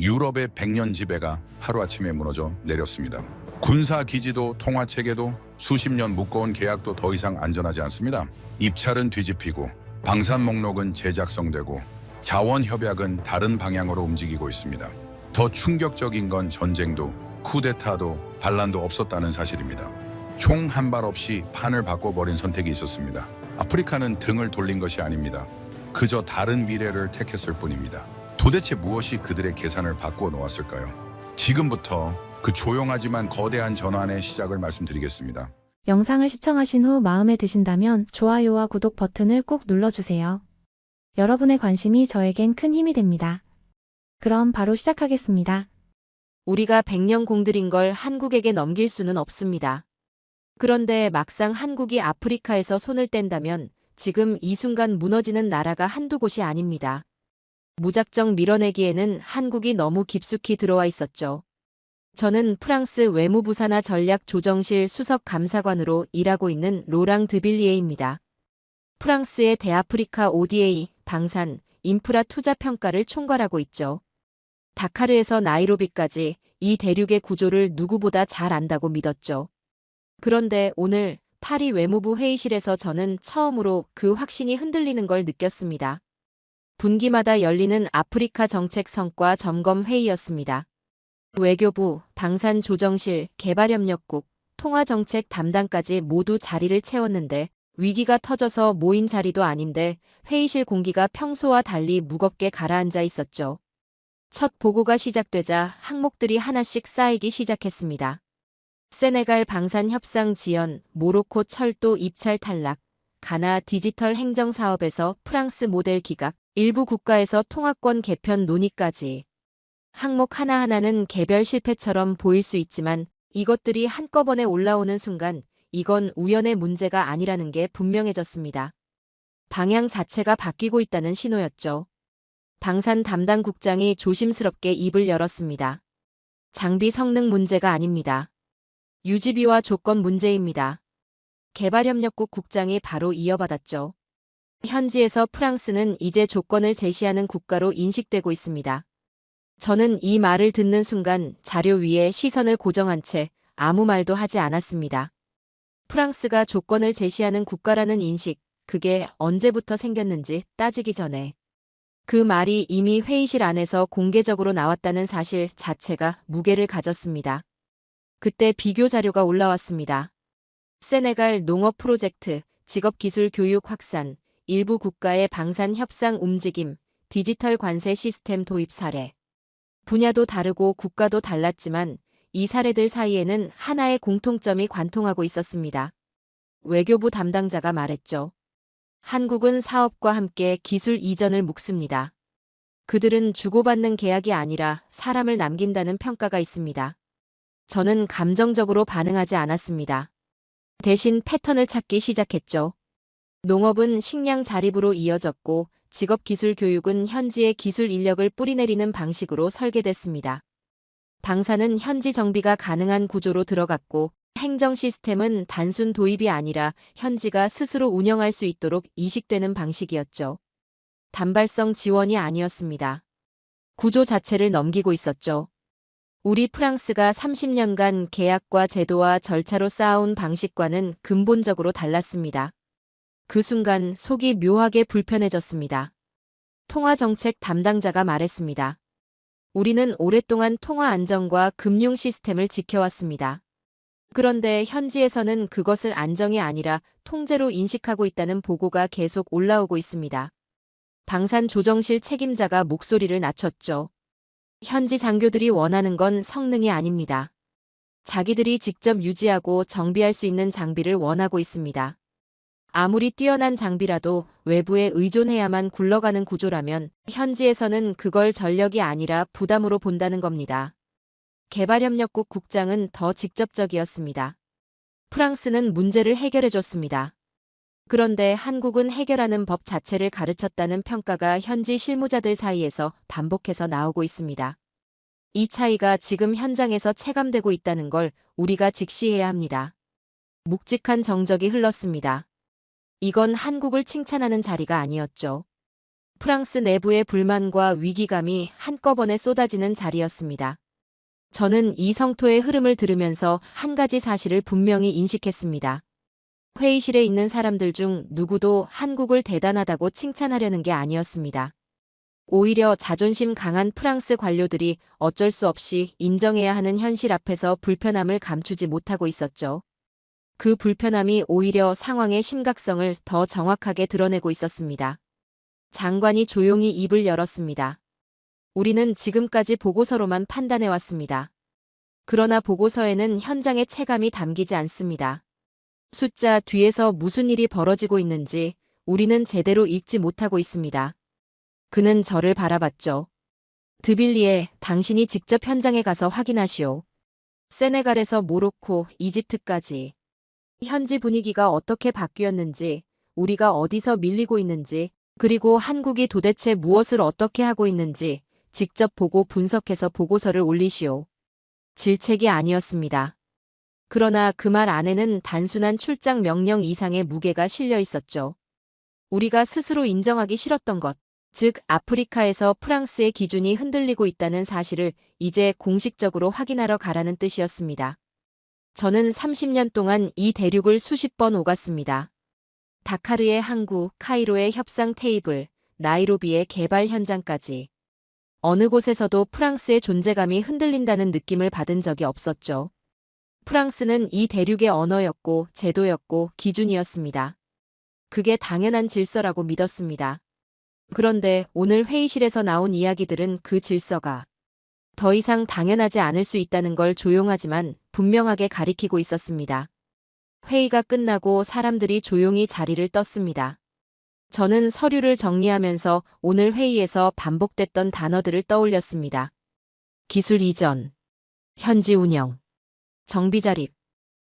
유럽의 백년 지배가 하루아침에 무너져 내렸습니다. 군사 기지도 통화체계도 수십 년 묶어온 계약도 더 이상 안전하지 않습니다. 입찰은 뒤집히고 방산 목록은 재작성되고 자원 협약은 다른 방향으로 움직이고 있습니다. 더 충격적인 건 전쟁도 쿠데타도 반란도 없었다는 사실입니다. 총 한 발 없이 판을 바꿔버린 선택이 있었습니다. 아프리카는 등을 돌린 것이 아닙니다. 그저 다른 미래를 택했을 뿐입니다. 도대체 무엇이 그들의 계산을 바꾸어 놓았을까요? 지금부터 그 조용하지만 거대한 전환의 시작을 말씀드리겠습니다. 영상을 시청하신 후 마음에 드신다면 좋아요와 구독 버튼을 꼭 눌러주세요. 여러분의 관심이 저에겐 큰 힘이 됩니다. 그럼 바로 시작하겠습니다. 우리가 100년 공들인 걸 한국에게 넘길 수는 없습니다. 그런데 막상 한국이 아프리카에서 손을 뗀다면 지금 이 순간 무너지는 나라가 한두 곳이 아닙니다. 무작정 밀어내기에는 한국이 너무 깊숙이 들어와 있었죠. 저는 프랑스 외무부 산하 전략조정실 수석 감사관으로 일하고 있는 로랑 드빌리에입니다. 프랑스의 대아프리카 ODA, 방산, 인프라 투자 평가를 총괄하고 있죠. 다카르에서 나이로비까지 이 대륙의 구조를 누구보다 잘 안다고 믿었죠. 그런데 오늘 파리 외무부 회의실에서 저는 처음으로 그 확신이 흔들리는 걸 느꼈습니다. 분기마다 열리는 아프리카 정책 성과 점검 회의였습니다. 외교부, 방산조정실, 개발협력국, 통화정책 담당까지 모두 자리를 채웠는데 위기가 터져서 모인 자리도 아닌데 회의실 공기가 평소와 달리 무겁게 가라앉아 있었죠. 첫 보고가 시작되자 항목들이 하나씩 쌓이기 시작했습니다. 세네갈 방산 협상 지연, 모로코 철도 입찰 탈락, 가나 디지털 행정 사업에서 프랑스 모델 기각, 일부 국가에서 통화권 개편 논의까지. 항목 하나하나는 개별 실패처럼 보일 수 있지만 이것들이 한꺼번에 올라오는 순간 이건 우연의 문제가 아니라는 게 분명해졌습니다. 방향 자체가 바뀌고 있다는 신호였죠. 방산 담당 국장이 조심스럽게 입을 열었습니다. 장비 성능 문제가 아닙니다. 유지비와 조건 문제입니다. 개발협력국 국장이 바로 이어받았죠. 현지에서 프랑스는 이제 조건을 제시하는 국가로 인식되고 있습니다. 저는 이 말을 듣는 순간 자료 위에 시선을 고정한 채 아무 말도 하지 않았습니다. 프랑스가 조건을 제시하는 국가라는 인식, 그게 언제부터 생겼는지 따지기 전에. 그 말이 이미 회의실 안에서 공개적으로 나왔다는 사실 자체가 무게를 가졌습니다. 그때 비교 자료가 올라왔습니다. 세네갈 농업 프로젝트, 직업기술 교육 확산, 일부 국가의 방산 협상 움직임, 디지털 관세 시스템 도입 사례. 분야도 다르고 국가도 달랐지만 이 사례들 사이에는 하나의 공통점이 관통하고 있었습니다. 외교부 담당자가 말했죠. 한국은 사업과 함께 기술 이전을 묵습니다. 그들은 주고받는 계약이 아니라 사람을 남긴다는 평가가 있습니다. 저는 감정적으로 반응하지 않았습니다. 대신 패턴을 찾기 시작했죠. 농업은 식량 자립으로 이어졌고 직업기술 교육은 현지의 기술 인력을 뿌리내리는 방식으로 설계됐습니다. 방산은 현지 정비가 가능한 구조로 들어갔고 행정 시스템은 단순 도입이 아니라 현지가 스스로 운영할 수 있도록 이식되는 방식이었죠. 단발성 지원이 아니었습니다. 구조 자체를 넘기고 있었죠. 우리 프랑스가 30년간 계약과 제도와 절차로 쌓아온 방식과는 근본적으로 달랐습니다. 그 순간 속이 묘하게 불편해졌습니다. 통화정책 담당자가 말했습니다. 우리는 오랫동안 통화 안정과 금융 시스템을 지켜왔습니다. 그런데 현지에서는 그것을 안정이 아니라 통제로 인식하고 있다는 보고가 계속 올라오고 있습니다. 방산조정실 책임자가 목소리를 낮췄죠. 현지 장교들이 원하는 건 성능이 아닙니다. 자기들이 직접 유지하고 정비할 수 있는 장비를 원하고 있습니다. 아무리 뛰어난 장비라도 외부에 의존해야만 굴러가는 구조라면 현지에서는 그걸 전력이 아니라 부담으로 본다는 겁니다. 개발협력국 국장은 더 직접적이었습니다. 프랑스는 문제를 해결해줬습니다. 그런데 한국은 해결하는 법 자체를 가르쳤다는 평가가 현지 실무자들 사이에서 반복해서 나오고 있습니다. 이 차이가 지금 현장에서 체감되고 있다는 걸 우리가 직시해야 합니다. 묵직한 정적이 흘렀습니다. 이건 한국을 칭찬하는 자리가 아니었죠. 프랑스 내부의 불만과 위기감이 한꺼번에 쏟아지는 자리였습니다. 저는 이 성토의 흐름을 들으면서 한 가지 사실을 분명히 인식했습니다. 회의실에 있는 사람들 중 누구도 한국을 대단하다고 칭찬하려는 게 아니었습니다. 오히려 자존심 강한 프랑스 관료들이 어쩔 수 없이 인정해야 하는 현실 앞에서 불편함을 감추지 못하고 있었죠. 그 불편함이 오히려 상황의 심각성을 더 정확하게 드러내고 있었습니다. 장관이 조용히 입을 열었습니다. 우리는 지금까지 보고서로만 판단해왔습니다. 그러나 보고서에는 현장의 체감이 담기지 않습니다. 숫자 뒤에서 무슨 일이 벌어지고 있는지 우리는 제대로 읽지 못하고 있습니다. 그는 저를 바라봤죠. 드빌리에 당신이 직접 현장에 가서 확인하시오. 세네갈에서 모로코, 이집트까지. 현지 분위기가 어떻게 바뀌었는지, 우리가 어디서 밀리고 있는지, 그리고 한국이 도대체 무엇을 어떻게 하고 있는지 직접 보고 분석해서 보고서를 올리시오. 질책이 아니었습니다. 그러나 그 말 안에는 단순한 출장 명령 이상의 무게가 실려 있었죠. 우리가 스스로 인정하기 싫었던 것, 즉 아프리카에서 프랑스의 기준이 흔들리고 있다는 사실을 이제 공식적으로 확인하러 가라는 뜻이었습니다. 저는 30년 동안 이 대륙을 수십 번 오갔습니다. 다카르의 항구, 카이로의 협상 테이블, 나이로비의 개발 현장까지. 어느 곳에서도 프랑스의 존재감이 흔들린다는 느낌을 받은 적이 없었죠. 프랑스는 이 대륙의 언어였고 제도였고 기준이었습니다. 그게 당연한 질서라고 믿었습니다. 그런데 오늘 회의실에서 나온 이야기들은 그 질서가 더 이상 당연하지 않을 수 있다는 걸 조용하지만 분명하게 가리키고 있었습니다. 회의가 끝나고 사람들이 조용히 자리를 떴습니다. 저는 서류를 정리하면서 오늘 회의에서 반복됐던 단어들을 떠올렸습니다. 기술 이전, 현지 운영, 정비 자립,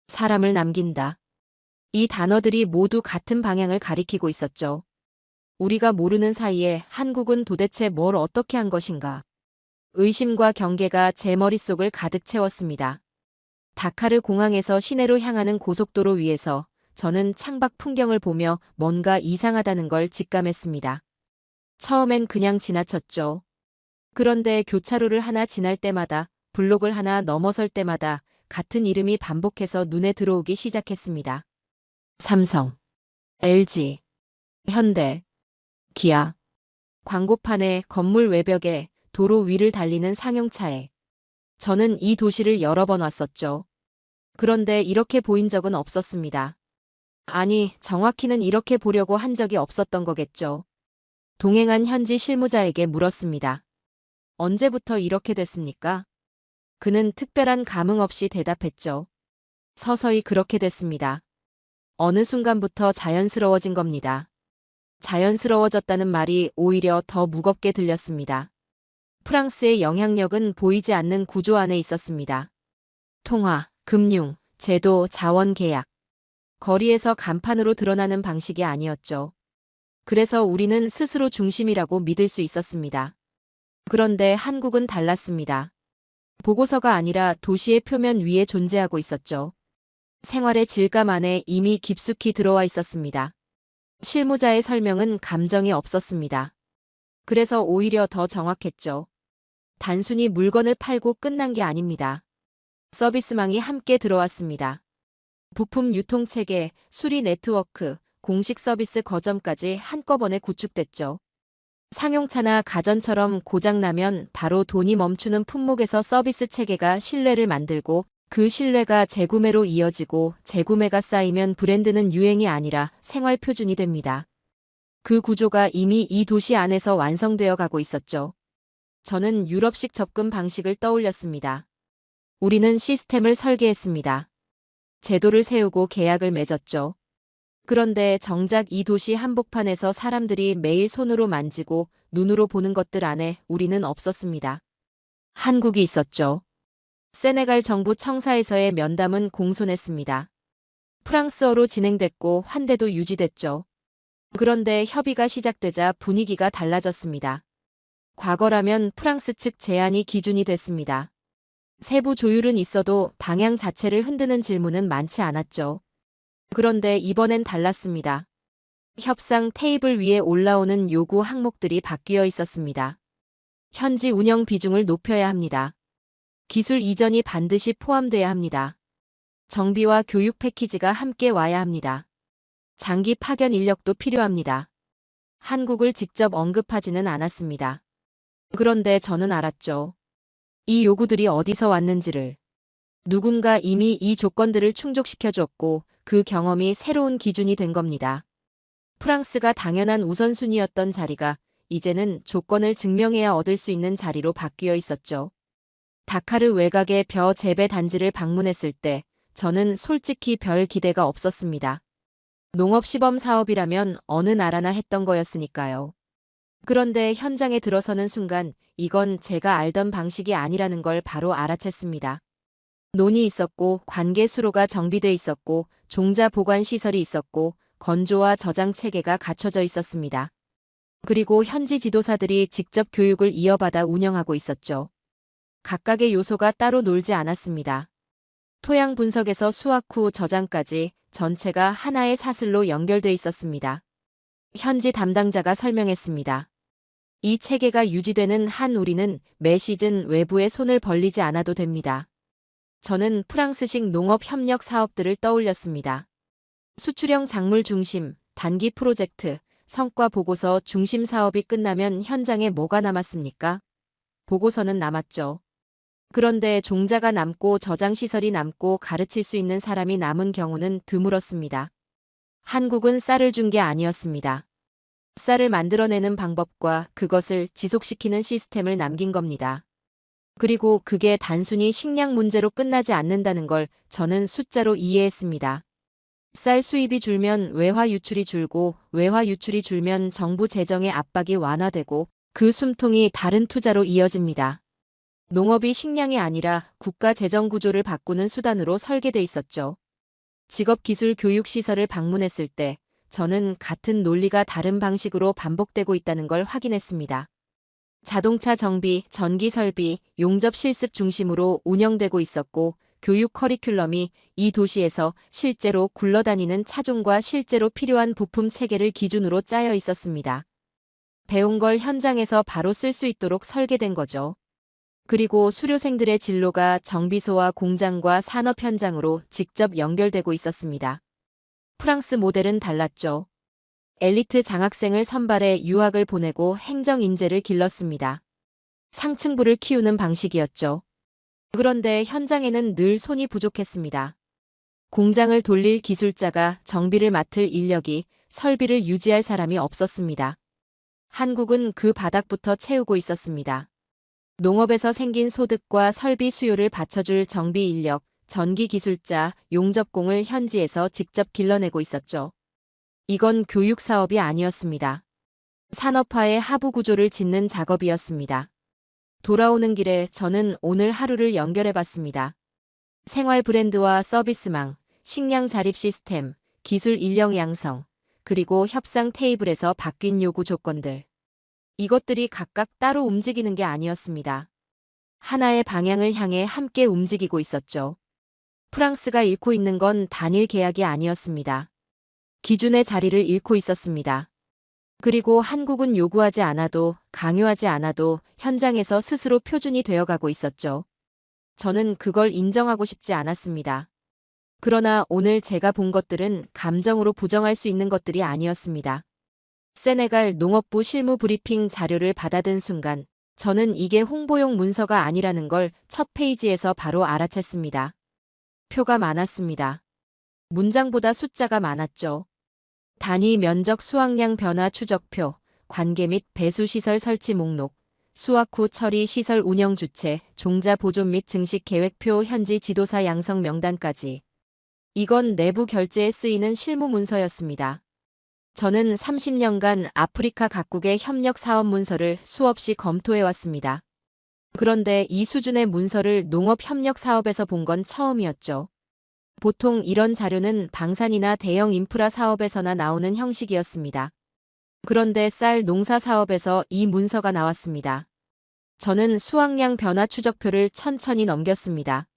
사람을 남긴다. 이 단어들이 모두 같은 방향을 가리키고 있었죠. 우리가 모르는 사이에 한국은 도대체 뭘 어떻게 한 것인가. 의심과 경계가 제 머릿속을 가득 채웠습니다. 다카르 공항에서 시내로 향하는 고속도로 위에서 저는 창밖 풍경을 보며 뭔가 이상하다는 걸 직감했습니다. 처음엔 그냥 지나쳤죠. 그런데 교차로를 하나 지날 때마다, 블록을 하나 넘어설 때마다 같은 이름이 반복해서 눈에 들어오기 시작했습니다. 삼성, LG, 현대, 기아. 광고판에, 건물 외벽에, 도로 위를 달리는 상용차에. 저는 이 도시를 여러 번 왔었죠. 그런데 이렇게 보인 적은 없었습니다. 아니, 정확히는 이렇게 보려고 한 적이 없었던 거겠죠. 동행한 현지 실무자에게 물었습니다. 언제부터 이렇게 됐습니까? 그는 특별한 감흥 없이 대답했죠. 서서히 그렇게 됐습니다. 어느 순간부터 자연스러워진 겁니다. 자연스러워졌다는 말이 오히려 더 무겁게 들렸습니다. 프랑스의 영향력은 보이지 않는 구조 안에 있었습니다. 통화, 금융, 제도, 자원 계약. 거리에서 간판으로 드러나는 방식이 아니었죠. 그래서 우리는 스스로 중심이라고 믿을 수 있었습니다. 그런데 한국은 달랐습니다. 보고서가 아니라 도시의 표면 위에 존재하고 있었죠. 생활의 질감 안에 이미 깊숙이 들어와 있었습니다. 실무자의 설명은 감정이 없었습니다. 그래서 오히려 더 정확했죠. 단순히 물건을 팔고 끝난 게 아닙니다. 서비스망이 함께 들어왔습니다. 부품 유통체계, 수리 네트워크, 공식 서비스 거점까지 한꺼번에 구축됐죠. 상용차나 가전처럼 고장나면 바로 돈이 멈추는 품목에서 서비스 체계가 신뢰를 만들고 그 신뢰가 재구매로 이어지고 재구매가 쌓이면 브랜드는 유행이 아니라 생활 표준이 됩니다. 그 구조가 이미 이 도시 안에서 완성되어 가고 있었죠. 저는 유럽식 접근 방식을 떠올렸습니다. 우리는 시스템을 설계했습니다. 제도를 세우고 계약을 맺었죠. 그런데 정작 이 도시 한복판에서 사람들이 매일 손으로 만지고 눈으로 보는 것들 안에 우리는 없었습니다. 한국이 있었죠. 세네갈 정부 청사에서의 면담은 공손했습니다. 프랑스어로 진행됐고 환대도 유지됐죠. 그런데 협의가 시작되자 분위기가 달라졌습니다. 과거라면 프랑스 측 제안이 기준이 됐습니다. 세부 조율은 있어도 방향 자체를 흔드는 질문은 많지 않았죠. 그런데 이번엔 달랐습니다. 협상 테이블 위에 올라오는 요구 항목들이 바뀌어 있었습니다. 현지 운영 비중을 높여야 합니다. 기술 이전이 반드시 포함돼야 합니다. 정비와 교육 패키지가 함께 와야 합니다. 장기 파견 인력도 필요합니다. 한국을 직접 언급하지는 않았습니다. 그런데 저는 알았죠. 이 요구들이 어디서 왔는지를. 누군가 이미 이 조건들을 충족시켜줬고 그 경험이 새로운 기준이 된 겁니다. 프랑스가 당연한 우선순위였던 자리가 이제는 조건을 증명해야 얻을 수 있는 자리로 바뀌어 있었죠. 다카르 외곽의 벼 재배 단지를 방문했을 때 저는 솔직히 별 기대가 없었습니다. 농업시범 사업이라면 어느 나라나 했던 거였으니까요. 그런데 현장에 들어서는 순간 이건 제가 알던 방식이 아니라는 걸 바로 알아챘습니다. 논이 있었고 관계 수로가 정비돼 있었고 종자 보관 시설이 있었고 건조와 저장 체계가 갖춰져 있었습니다. 그리고 현지 지도사들이 직접 교육을 이어받아 운영하고 있었죠. 각각의 요소가 따로 놀지 않았습니다. 토양 분석에서 수확 후 저장까지 전체가 하나의 사슬로 연결돼 있었습니다. 현지 담당자가 설명했습니다. 이 체계가 유지되는 한 우리는 매 시즌 외부에 손을 벌리지 않아도 됩니다. 저는 프랑스식 농업 협력 사업들을 떠올렸습니다. 수출형 작물 중심, 단기 프로젝트, 성과 보고서 중심 사업이 끝나면 현장에 뭐가 남았습니까? 보고서는 남았죠. 그런데 종자가 남고 저장시설이 남고 가르칠 수 있는 사람이 남은 경우는 드물었습니다. 한국은 쌀을 준 게 아니었습니다. 쌀을 만들어내는 방법과 그것을 지속시키는 시스템을 남긴 겁니다. 그리고 그게 단순히 식량 문제로 끝나지 않는다는 걸 저는 숫자로 이해했습니다. 쌀 수입이 줄면 외화 유출이 줄고 외화 유출이 줄면 정부 재정의 압박이 완화되고 그 숨통이 다른 투자로 이어집니다. 농업이 식량이 아니라 국가 재정 구조를 바꾸는 수단으로 설계돼 있었죠. 직업기술 교육시설을 방문했을 때 저는 같은 논리가 다른 방식으로 반복되고 있다는 걸 확인했습니다. 자동차 정비, 전기 설비, 용접 실습 중심으로 운영되고 있었고 교육 커리큘럼이 이 도시에서 실제로 굴러다니는 차종과 실제로 필요한 부품 체계를 기준으로 짜여 있었습니다. 배운 걸 현장에서 바로 쓸 수 있도록 설계된 거죠. 그리고 수료생들의 진로가 정비소와 공장과 산업 현장으로 직접 연결되고 있었습니다. 프랑스 모델은 달랐죠. 엘리트 장학생을 선발해 유학을 보내고 행정 인재를 길렀습니다. 상층부를 키우는 방식이었죠. 그런데 현장에는 늘 손이 부족했습니다. 공장을 돌릴 기술자가 정비를 맡을 인력이 설비를 유지할 사람이 없었습니다. 한국은 그 바닥부터 채우고 있었습니다. 농업에서 생긴 소득과 설비 수요를 받쳐줄 정비 인력, 전기 기술자, 용접공을 현지에서 직접 길러내고 있었죠. 이건 교육 사업이 아니었습니다. 산업화의 하부 구조를 짓는 작업이었습니다. 돌아오는 길에 저는 오늘 하루를 연결해봤습니다. 생활 브랜드와 서비스망, 식량 자립 시스템, 기술 인력 양성, 그리고 협상 테이블에서 바뀐 요구 조건들. 이것들이 각각 따로 움직이는 게 아니었습니다. 하나의 방향을 향해 함께 움직이고 있었죠. 프랑스가 잃고 있는 건 단일 계약이 아니었습니다. 기준의 자리를 잃고 있었습니다. 그리고 한국은 요구하지 않아도 강요하지 않아도 현장에서 스스로 표준이 되어가고 있었죠. 저는 그걸 인정하고 싶지 않았습니다. 그러나 오늘 제가 본 것들은 감정으로 부정할 수 있는 것들이 아니었습니다. 세네갈 농업부 실무 브리핑 자료를 받아든 순간 저는 이게 홍보용 문서가 아니라는 걸 첫 페이지에서 바로 알아챘습니다. 표가 많았습니다. 문장보다 숫자가 많았죠. 단위 면적 수확량 변화 추적표, 관계 및 배수시설 설치 목록, 수확 후 처리 시설 운영 주체, 종자 보존 및 증식 계획표 현지 지도사 양성 명단까지. 이건 내부 결제에 쓰이는 실무 문서였습니다. 저는 30년간 아프리카 각국의 협력 사업 문서를 수없이 검토해왔습니다. 그런데 이 수준의 문서를 농업 협력 사업에서 본 건 처음이었죠. 보통 이런 자료는 방산이나 대형 인프라 사업에서나 나오는 형식이었습니다. 그런데 쌀 농사 사업에서 이 문서가 나왔습니다. 저는 수확량 변화 추적표를 천천히 넘겼습니다.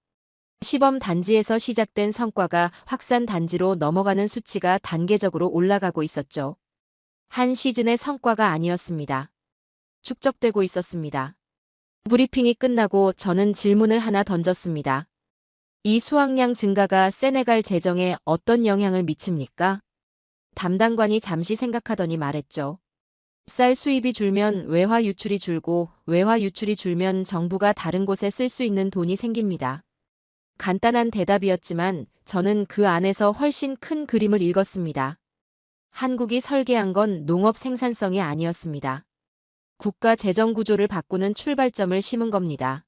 시범 단지에서 시작된 성과가 확산 단지로 넘어가는 수치가 단계적으로 올라가고 있었죠. 한 시즌의 성과가 아니었습니다. 축적되고 있었습니다. 브리핑이 끝나고 저는 질문을 하나 던졌습니다. 이 수확량 증가가 세네갈 재정에 어떤 영향을 미칩니까? 담당관이 잠시 생각하더니 말했죠. 쌀 수입이 줄면 외화 유출이 줄고 외화 유출이 줄면 정부가 다른 곳에 쓸 수 있는 돈이 생깁니다. 간단한 대답이었지만 저는 그 안에서 훨씬 큰 그림을 읽었습니다. 한국이 설계한 건 농업 생산성이 아니었습니다. 국가 재정 구조를 바꾸는 출발점을 심은 겁니다.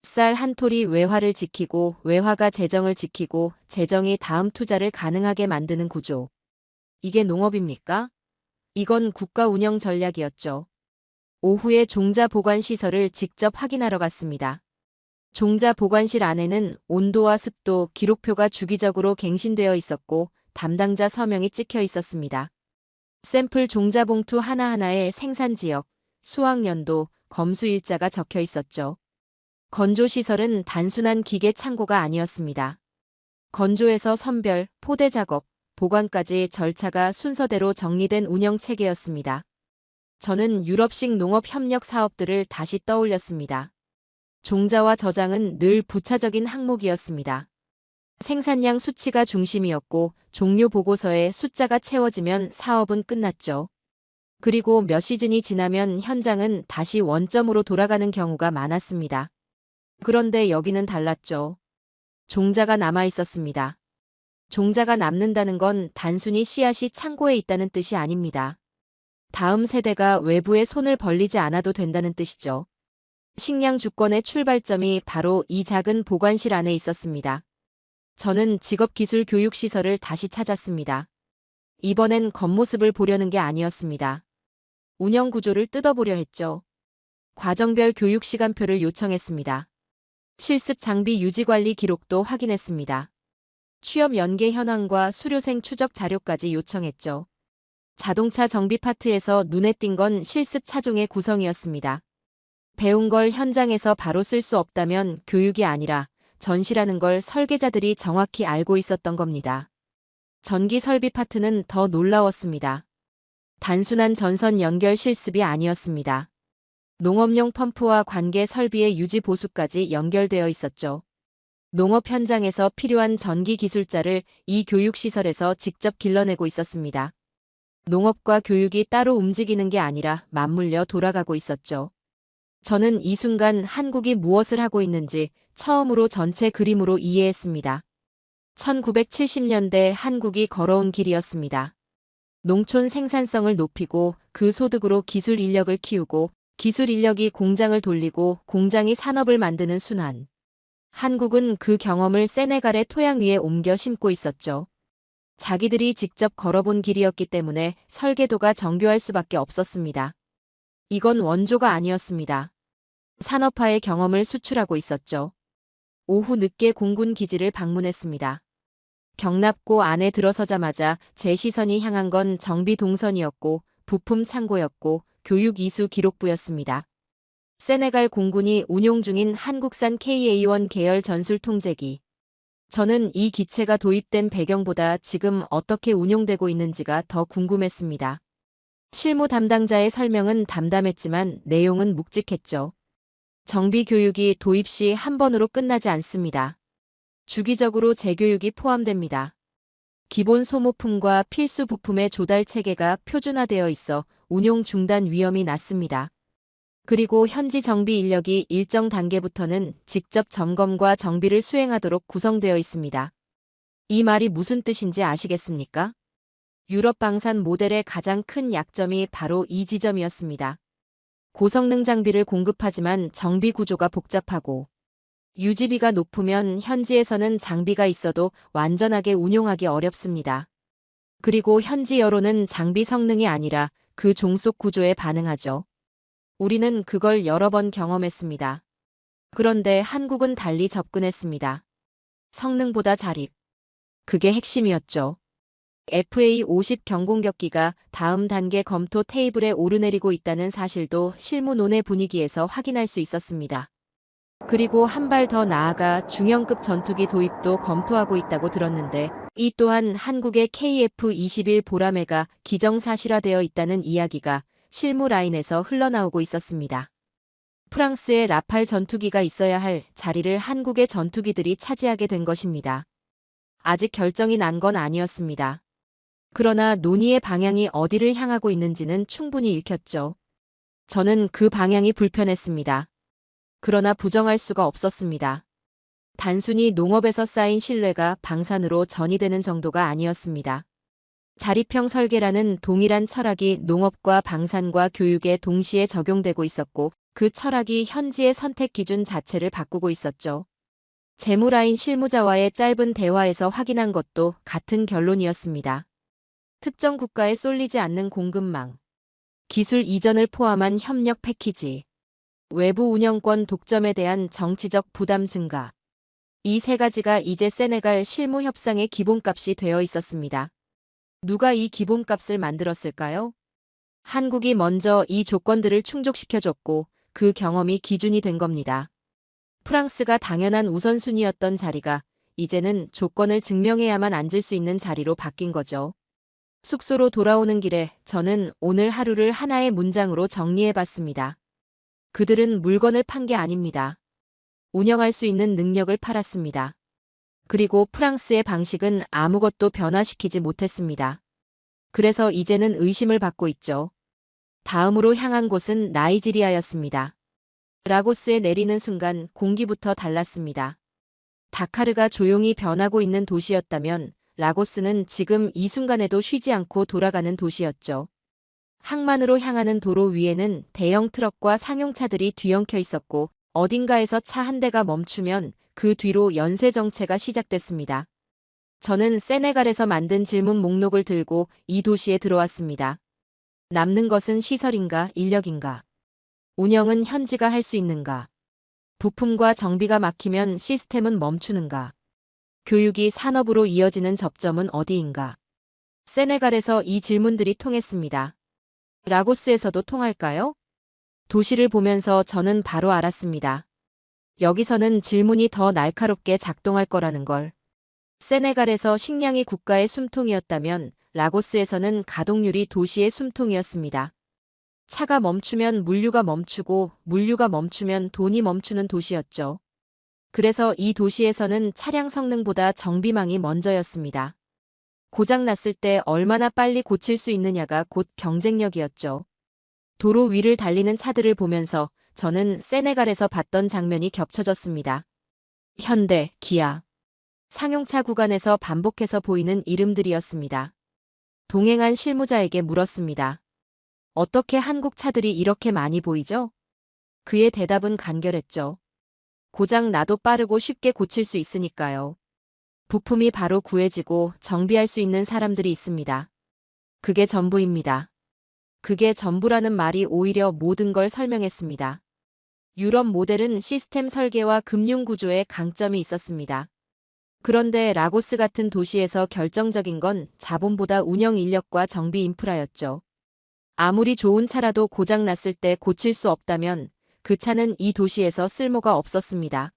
쌀 한 톨이 외화를 지키고 외화가 재정을 지키고 재정이 다음 투자를 가능하게 만드는 구조. 이게 농업입니까? 이건 국가 운영 전략이었죠. 오후에 종자 보관 시설을 직접 확인하러 갔습니다. 종자 보관실 안에는 온도와 습도 기록표가 주기적으로 갱신되어 있었고 담당자 서명이 찍혀 있었습니다. 샘플 종자 봉투 하나하나에 생산 지역, 수확 연도, 검수 일자가 적혀 있었죠. 건조 시설은 단순한 기계 창고가 아니었습니다. 건조에서 선별, 포대 작업, 보관까지 절차가 순서대로 정리된 운영 체계였습니다. 저는 유럽식 농업 협력 사업들을 다시 떠올렸습니다. 종자와 저장은 늘 부차적인 항목이었습니다. 생산량 수치가 중심이었고 종료 보고서에 숫자가 채워지면 사업은 끝났죠. 그리고 몇 시즌이 지나면 현장은 다시 원점으로 돌아가는 경우가 많았습니다. 그런데 여기는 달랐죠. 종자가 남아 있었습니다. 종자가 남는다는 건 단순히 씨앗이 창고에 있다는 뜻이 아닙니다. 다음 세대가 외부에 손을 벌리지 않아도 된다는 뜻이죠. 식량 주권의 출발점이 바로 이 작은 보관실 안에 있었습니다. 저는 직업기술 교육시설을 다시 찾았습니다. 이번엔 겉모습을 보려는 게 아니었습니다. 운영 구조를 뜯어보려 했죠. 과정별 교육 시간표를 요청했습니다. 실습 장비 유지 관리 기록도 확인했습니다. 취업 연계 현황과 수료생 추적 자료까지 요청했죠. 자동차 정비 파트에서 눈에 띈 건 실습 차종의 구성이었습니다. 배운 걸 현장에서 바로 쓸 수 없다면 교육이 아니라 전시라는 걸 설계자들이 정확히 알고 있었던 겁니다. 전기 설비 파트는 더 놀라웠습니다. 단순한 전선 연결 실습이 아니었습니다. 농업용 펌프와 관계 설비의 유지 보수까지 연결되어 있었죠. 농업 현장에서 필요한 전기 기술자를 이 교육시설에서 직접 길러내고 있었습니다. 농업과 교육이 따로 움직이는 게 아니라 맞물려 돌아가고 있었죠. 저는 이 순간 한국이 무엇을 하고 있는지 처음으로 전체 그림으로 이해했습니다. 1970년대 한국이 걸어온 길이었습니다. 농촌 생산성을 높이고 그 소득으로 기술 인력을 키우고 기술 인력이 공장을 돌리고 공장이 산업을 만드는 순환. 한국은 그 경험을 세네갈의 토양 위에 옮겨 심고 있었죠. 자기들이 직접 걸어본 길이었기 때문에 설계도가 정교할 수밖에 없었습니다. 이건 원조가 아니었습니다. 산업화의 경험을 수출하고 있었죠. 오후 늦게 공군 기지를 방문했습니다. 경납고 안에 들어서자마자 제 시선이 향한 건 정비 동선이었고 부품 창고였고 교육 이수 기록부였습니다. 세네갈 공군이 운용 중인 한국산 KA-1 계열 전술 통제기. 저는 이 기체가 도입된 배경보다 지금 어떻게 운용되고 있는지가 더 궁금했습니다. 실무 담당자의 설명은 담담했지만 내용은 묵직했죠. 정비 교육이 도입 시 한 번으로 끝나지 않습니다. 주기적으로 재교육이 포함됩니다. 기본 소모품과 필수 부품의 조달 체계가 표준화되어 있어 운용 중단 위험이 낮습니다. 그리고 현지 정비 인력이 일정 단계부터는 직접 점검과 정비를 수행하도록 구성되어 있습니다. 이 말이 무슨 뜻인지 아시겠습니까? 유럽 방산 모델의 가장 큰 약점이 바로 이 지점이었습니다. 고성능 장비를 공급하지만 정비 구조가 복잡하고 유지비가 높으면 현지에서는 장비가 있어도 완전하게 운용하기 어렵습니다. 그리고 현지 여론은 장비 성능이 아니라 그 종속 구조에 반응하죠. 우리는 그걸 여러 번 경험했습니다. 그런데 한국은 달리 접근했습니다. 성능보다 자립. 그게 핵심이었죠. FA50 경공격기가 다음 단계 검토 테이블에 오르내리고 있다는 사실도 실무 논의 분위기에서 확인할 수 있었습니다. 그리고 한 발 더 나아가 중형급 전투기 도입도 검토하고 있다고 들었는데 이 또한 한국의 KF-21 보라매가 기정사실화되어 있다는 이야기가 실무 라인에서 흘러나오고 있었습니다. 프랑스의 라팔 전투기가 있어야 할 자리를 한국의 전투기들이 차지하게 된 것입니다. 아직 결정이 난 건 아니었습니다. 그러나 논의의 방향이 어디를 향하고 있는지는 충분히 읽혔죠. 저는 그 방향이 불편했습니다. 그러나 부정할 수가 없었습니다. 단순히 농업에서 쌓인 신뢰가 방산으로 전이되는 정도가 아니었습니다. 자립형 설계라는 동일한 철학이 농업과 방산과 교육에 동시에 적용되고 있었고 그 철학이 현지의 선택 기준 자체를 바꾸고 있었죠. 재무라인 실무자와의 짧은 대화에서 확인한 것도 같은 결론이었습니다. 특정 국가에 쏠리지 않는 공급망, 기술 이전을 포함한 협력 패키지, 외부 운영권 독점에 대한 정치적 부담 증가. 이 세 가지가 이제 세네갈 실무 협상의 기본값이 되어 있었습니다. 누가 이 기본값을 만들었을까요? 한국이 먼저 이 조건들을 충족시켜줬고 그 경험이 기준이 된 겁니다. 프랑스가 당연한 우선순위였던 자리가 이제는 조건을 증명해야만 앉을 수 있는 자리로 바뀐 거죠. 숙소로 돌아오는 길에 저는 오늘 하루를 하나의 문장으로 정리해봤습니다. 그들은 물건을 판 게 아닙니다. 운영할 수 있는 능력을 팔았습니다. 그리고 프랑스의 방식은 아무것도 변화시키지 못했습니다. 그래서 이제는 의심을 받고 있죠. 다음으로 향한 곳은 나이지리아였습니다. 라고스에 내리는 순간 공기부터 달랐습니다. 다카르가 조용히 변하고 있는 도시였다면 라고스는 지금 이 순간에도 쉬지 않고 돌아가는 도시였죠. 항만으로 향하는 도로 위에는 대형 트럭과 상용차들이 뒤엉켜 있었고 어딘가에서 차 한 대가 멈추면 그 뒤로 연쇄 정체가 시작됐습니다. 저는 세네갈에서 만든 질문 목록을 들고 이 도시에 들어왔습니다. 남는 것은 시설인가, 인력인가? 운영은 현지가 할 수 있는가? 부품과 정비가 막히면 시스템은 멈추는가? 교육이 산업으로 이어지는 접점은 어디인가? 세네갈에서 이 질문들이 통했습니다. 라고스에서도 통할까요? 도시를 보면서 저는 바로 알았습니다. 여기서는 질문이 더 날카롭게 작동할 거라는 걸. 세네갈에서 식량이 국가의 숨통이었다면 라고스에서는 가동률이 도시의 숨통이었습니다. 차가 멈추면 물류가 멈추고 물류가 멈추면 돈이 멈추는 도시였죠. 그래서 이 도시에서는 차량 성능보다 정비망이 먼저였습니다. 고장 났을 때 얼마나 빨리 고칠 수 있느냐가 곧 경쟁력이었죠. 도로 위를 달리는 차들을 보면서 저는 세네갈에서 봤던 장면이 겹쳐졌습니다. 현대, 기아. 상용차 구간에서 반복해서 보이는 이름들이었습니다. 동행한 실무자에게 물었습니다. 어떻게 한국 차들이 이렇게 많이 보이죠? 그의 대답은 간결했죠. 고장 나도 빠르고 쉽게 고칠 수 있으니까요. 부품이 바로 구해지고 정비할 수 있는 사람들이 있습니다. 그게 전부입니다. 그게 전부라는 말이 오히려 모든 걸 설명했습니다. 유럽 모델은 시스템 설계와 금융 구조에 강점이 있었습니다. 그런데 라고스 같은 도시에서 결정적인 건 자본보다 운영 인력과 정비 인프라였죠. 아무리 좋은 차라도 고장 났을 때 고칠 수 없다면 그 차는 이 도시에서 쓸모가 없었습니다.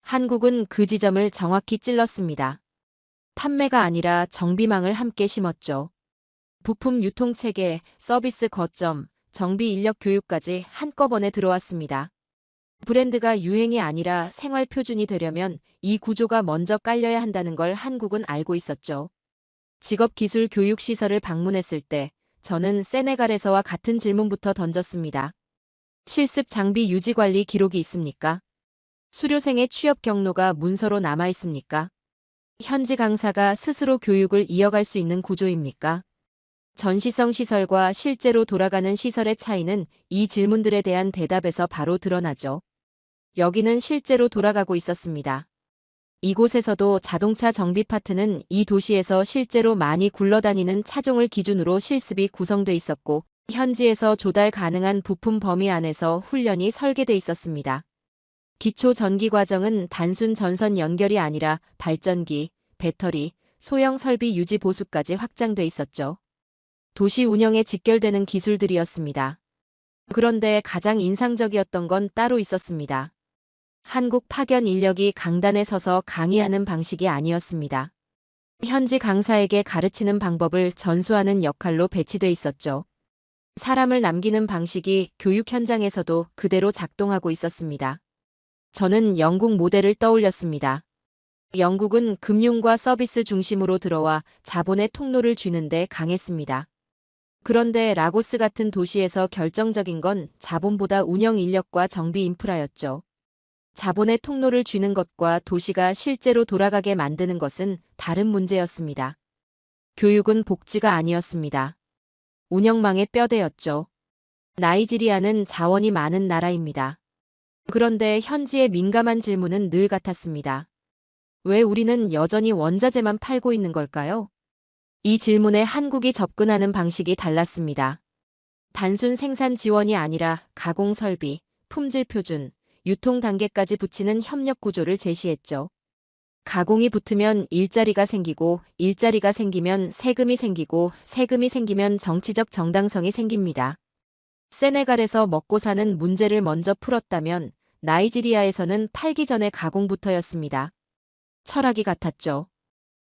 한국은 그 지점을 정확히 찔렀습니다. 판매가 아니라 정비망을 함께 심었죠. 부품 유통체계, 서비스 거점, 정비 인력 교육까지 한꺼번에 들어왔습니다. 브랜드가 유행이 아니라 생활 표준이 되려면 이 구조가 먼저 깔려야 한다는 걸 한국은 알고 있었죠. 직업기술 교육시설을 방문했을 때 저는 세네갈에서와 같은 질문부터 던졌습니다. 실습 장비 유지 관리 기록이 있습니까? 수료생의 취업 경로가 문서로 남아 있습니까? 현지 강사가 스스로 교육을 이어갈 수 있는 구조입니까? 전시성 시설과 실제로 돌아가는 시설의 차이는 이 질문들에 대한 대답에서 바로 드러나죠. 여기는 실제로 돌아가고 있었습니다. 이곳에서도 자동차 정비 파트는 이 도시에서 실제로 많이 굴러다니는 차종을 기준으로 실습이 구성돼 있었고 현지에서 조달 가능한 부품 범위 안에서 훈련이 설계돼 있었습니다. 기초 전기 과정은 단순 전선 연결이 아니라 발전기, 배터리, 소형 설비 유지 보수까지 확장돼 있었죠. 도시 운영에 직결되는 기술들이었습니다. 그런데 가장 인상적이었던 건 따로 있었습니다. 한국 파견 인력이 강단에 서서 강의하는 방식이 아니었습니다. 현지 강사에게 가르치는 방법을 전수하는 역할로 배치돼 있었죠. 사람을 남기는 방식이 교육 현장에서도 그대로 작동하고 있었습니다. 저는 영국 모델을 떠올렸습니다. 영국은 금융과 서비스 중심으로 들어와 자본의 통로를 쥐는데 강했습니다. 그런데 라고스 같은 도시에서 결정적인 건 자본보다 운영 인력과 정비 인프라였죠. 자본의 통로를 쥐는 것과 도시가 실제로 돌아가게 만드는 것은 다른 문제였습니다. 교육은 복지가 아니었습니다. 운영망의 뼈대였죠. 나이지리아는 자원이 많은 나라입니다. 그런데 현지의 민감한 질문은 늘 같았습니다. 왜 우리는 여전히 원자재만 팔고 있는 걸까요? 이 질문에 한국이 접근하는 방식이 달랐습니다. 단순 생산 지원이 아니라 가공 설비, 품질 표준, 유통 단계까지 붙이는 협력 구조를 제시했죠. 가공이 붙으면 일자리가 생기고, 일자리가 생기면 세금이 생기고, 세금이 생기면 정치적 정당성이 생깁니다. 세네갈에서 먹고 사는 문제를 먼저 풀었다면 나이지리아에서는 팔기 전에 가공부터였습니다. 철학이 같았죠.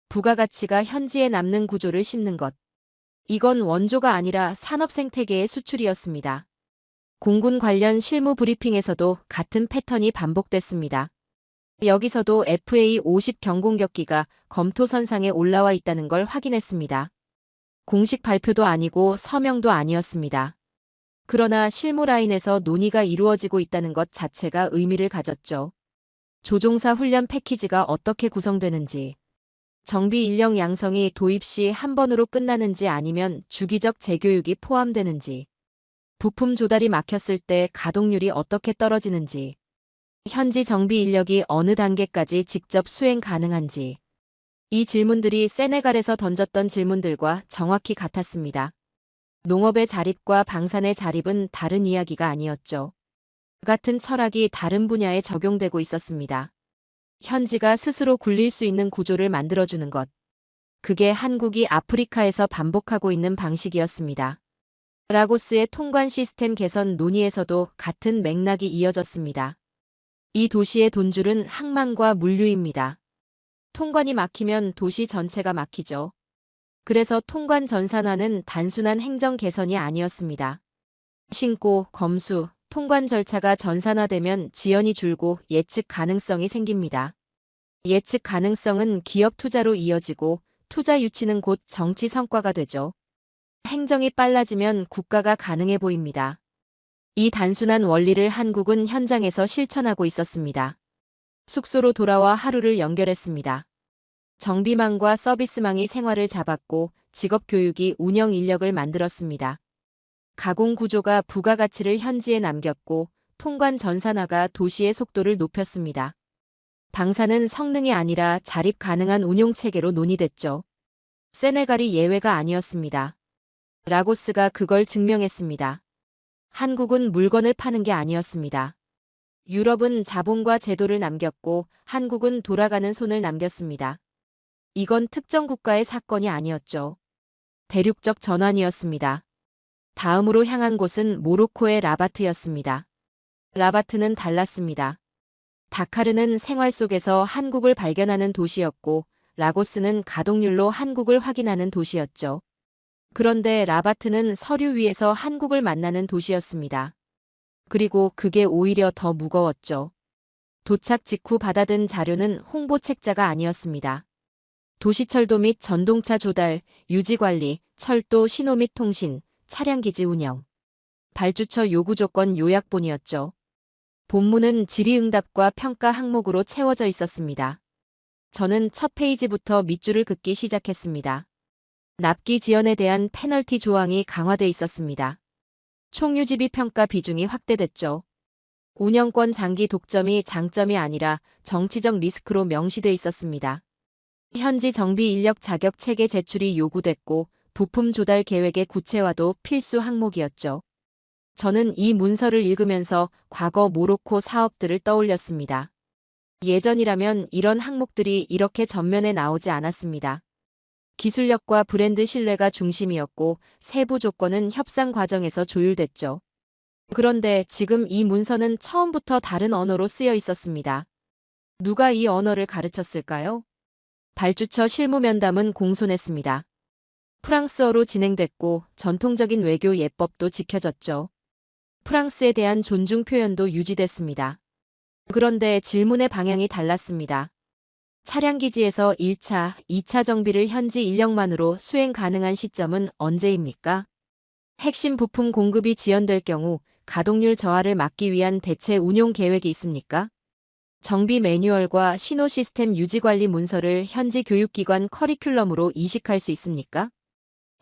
부가가치가 현지에 남는 구조를 심는 것. 이건 원조가 아니라 산업 생태계의 수출이었습니다. 공군 관련 실무 브리핑에서도 같은 패턴이 반복됐습니다. 여기서도 FA50 경공격기가 검토선상에 올라와 있다는 걸 확인했습니다. 공식 발표도 아니고 서명도 아니었습니다. 그러나 실무 라인에서 논의가 이루어지고 있다는 것 자체가 의미를 가졌죠. 조종사 훈련 패키지가 어떻게 구성되는지, 정비 인력 양성이 도입 시 한 번으로 끝나는지 아니면 주기적 재교육이 포함되는지, 부품 조달이 막혔을 때 가동률이 어떻게 떨어지는지, 현지 정비 인력이 어느 단계까지 직접 수행 가능한지. 이 질문들이 세네갈에서 던졌던 질문들과 정확히 같았습니다. 농업의 자립과 방산의 자립은 다른 이야기가 아니었죠. 같은 철학이 다른 분야에 적용되고 있었습니다. 현지가 스스로 굴릴 수 있는 구조를 만들어주는 것. 그게 한국이 아프리카에서 반복하고 있는 방식이었습니다. 라고스의 통관 시스템 개선 논의에서도 같은 맥락이 이어졌습니다. 이 도시의 돈줄은 항만과 물류입니다. 통관이 막히면 도시 전체가 막히죠. 그래서 통관 전산화는 단순한 행정 개선이 아니었습니다. 신고, 검수, 통관 절차가 전산화되면 지연이 줄고 예측 가능성이 생깁니다. 예측 가능성은 기업 투자로 이어지고 투자 유치는 곧 정치 성과가 되죠. 행정이 빨라지면 국가가 가능해 보입니다. 이 단순한 원리를 한국은 현장에서 실천하고 있었습니다. 숙소로 돌아와 하루를 연결했습니다. 정비망과 서비스망이 생활을 잡았고 직업교육이 운영 인력을 만들었습니다. 가공 구조가 부가가치를 현지에 남겼고 통관 전산화가 도시의 속도를 높였습니다. 방산은 성능이 아니라 자립 가능한 운용체계로 논의됐죠. 세네갈이 예외가 아니었습니다. 라고스가 그걸 증명했습니다. 한국은 물건을 파는 게 아니었습니다. 유럽은 자본과 제도를 남겼고 한국은 돌아가는 손을 남겼습니다. 이건 특정 국가의 사건이 아니었죠. 대륙적 전환이었습니다. 다음으로 향한 곳은 모로코의 라바트였습니다. 라바트는 달랐습니다. 다카르는 생활 속에서 한국을 발견하는 도시였고 라고스는 가동률로 한국을 확인하는 도시였죠. 그런데 라바트는 서류 위에서 한국을 만나는 도시였습니다. 그리고 그게 오히려 더 무거웠죠. 도착 직후 받아든 자료는 홍보 책자가 아니었습니다. 도시철도 및 전동차 조달, 유지관리, 철도, 신호 및 통신, 차량기지 운영, 발주처 요구조건 요약본이었죠. 본문은 질의응답과 평가 항목으로 채워져 있었습니다. 저는 첫 페이지부터 밑줄을 긋기 시작했습니다. 납기 지연에 대한 페널티 조항이 강화돼 있었습니다. 총유지비 평가 비중이 확대됐죠. 운영권 장기 독점이 장점이 아니라 정치적 리스크로 명시돼 있었습니다. 현지 정비 인력 자격 체계 제출이 요구됐고 부품 조달 계획의 구체화도 필수 항목이었죠. 저는 이 문서를 읽으면서 과거 모로코 사업들을 떠올렸습니다. 예전이라면 이런 항목들이 이렇게 전면에 나오지 않았습니다. 기술력과 브랜드 신뢰가 중심이었고 세부 조건은 협상 과정에서 조율됐죠. 그런데 지금 이 문서는 처음부터 다른 언어로 쓰여 있었습니다. 누가 이 언어를 가르쳤을까요? 발주처 실무면담은 공손했습니다. 프랑스어로 진행됐고 전통적인 외교 예법도 지켜졌죠. 프랑스에 대한 존중 표현도 유지됐습니다. 그런데 질문의 방향이 달랐습니다. 차량 기지에서 1차, 2차 정비를 현지 인력만으로 수행 가능한 시점은 언제입니까? 핵심 부품 공급이 지연될 경우 가동률 저하를 막기 위한 대체 운용 계획이 있습니까? 정비 매뉴얼과 신호 시스템 유지 관리 문서를 현지 교육기관 커리큘럼으로 이식할 수 있습니까?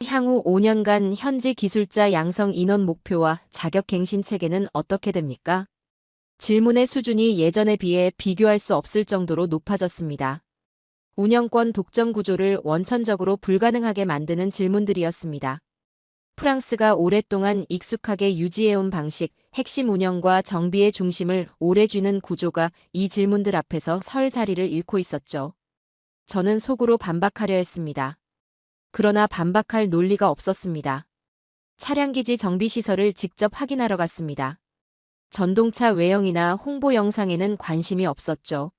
향후 5년간 현지 기술자 양성 인원 목표와 자격 갱신 체계는 어떻게 됩니까? 질문의 수준이 예전에 비해 비교할 수 없을 정도로 높아졌습니다. 운영권 독점 구조를 원천적으로 불가능하게 만드는 질문들이었습니다. 프랑스가 오랫동안 익숙하게 유지해온 방식, 핵심 운영과 정비의 중심을 오래 쥐는 구조가 이 질문들 앞에서 설 자리를 잃고 있었죠. 저는 속으로 반박하려 했습니다. 그러나 반박할 논리가 없었습니다. 차량기지 정비시설을 직접 확인하러 갔습니다. 전동차 외형이나 홍보 영상에는 관심이 없었죠.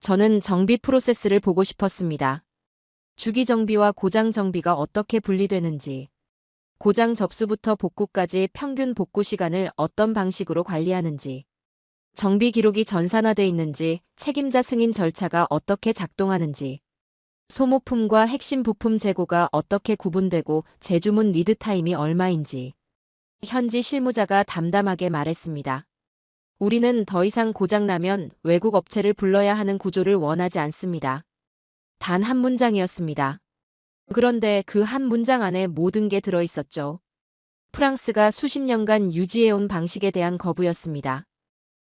저는 정비 프로세스를 보고 싶었습니다. 주기 정비와 고장 정비가 어떻게 분리되는지, 고장 접수부터 복구까지 평균 복구 시간을 어떤 방식으로 관리하는지, 정비 기록이 전산화돼 있는지, 책임자 승인 절차가 어떻게 작동하는지, 소모품과 핵심 부품 재고가 어떻게 구분되고 재주문 리드 타임이 얼마인지. 현지 실무자가 담담하게 말했습니다. 우리는 더 이상 고장나면 외국 업체를 불러야 하는 구조를 원하지 않습니다. 단 한 문장이었습니다. 그런데 그 한 문장 안에 모든 게 들어있었죠. 프랑스가 수십 년간 유지해온 방식에 대한 거부였습니다.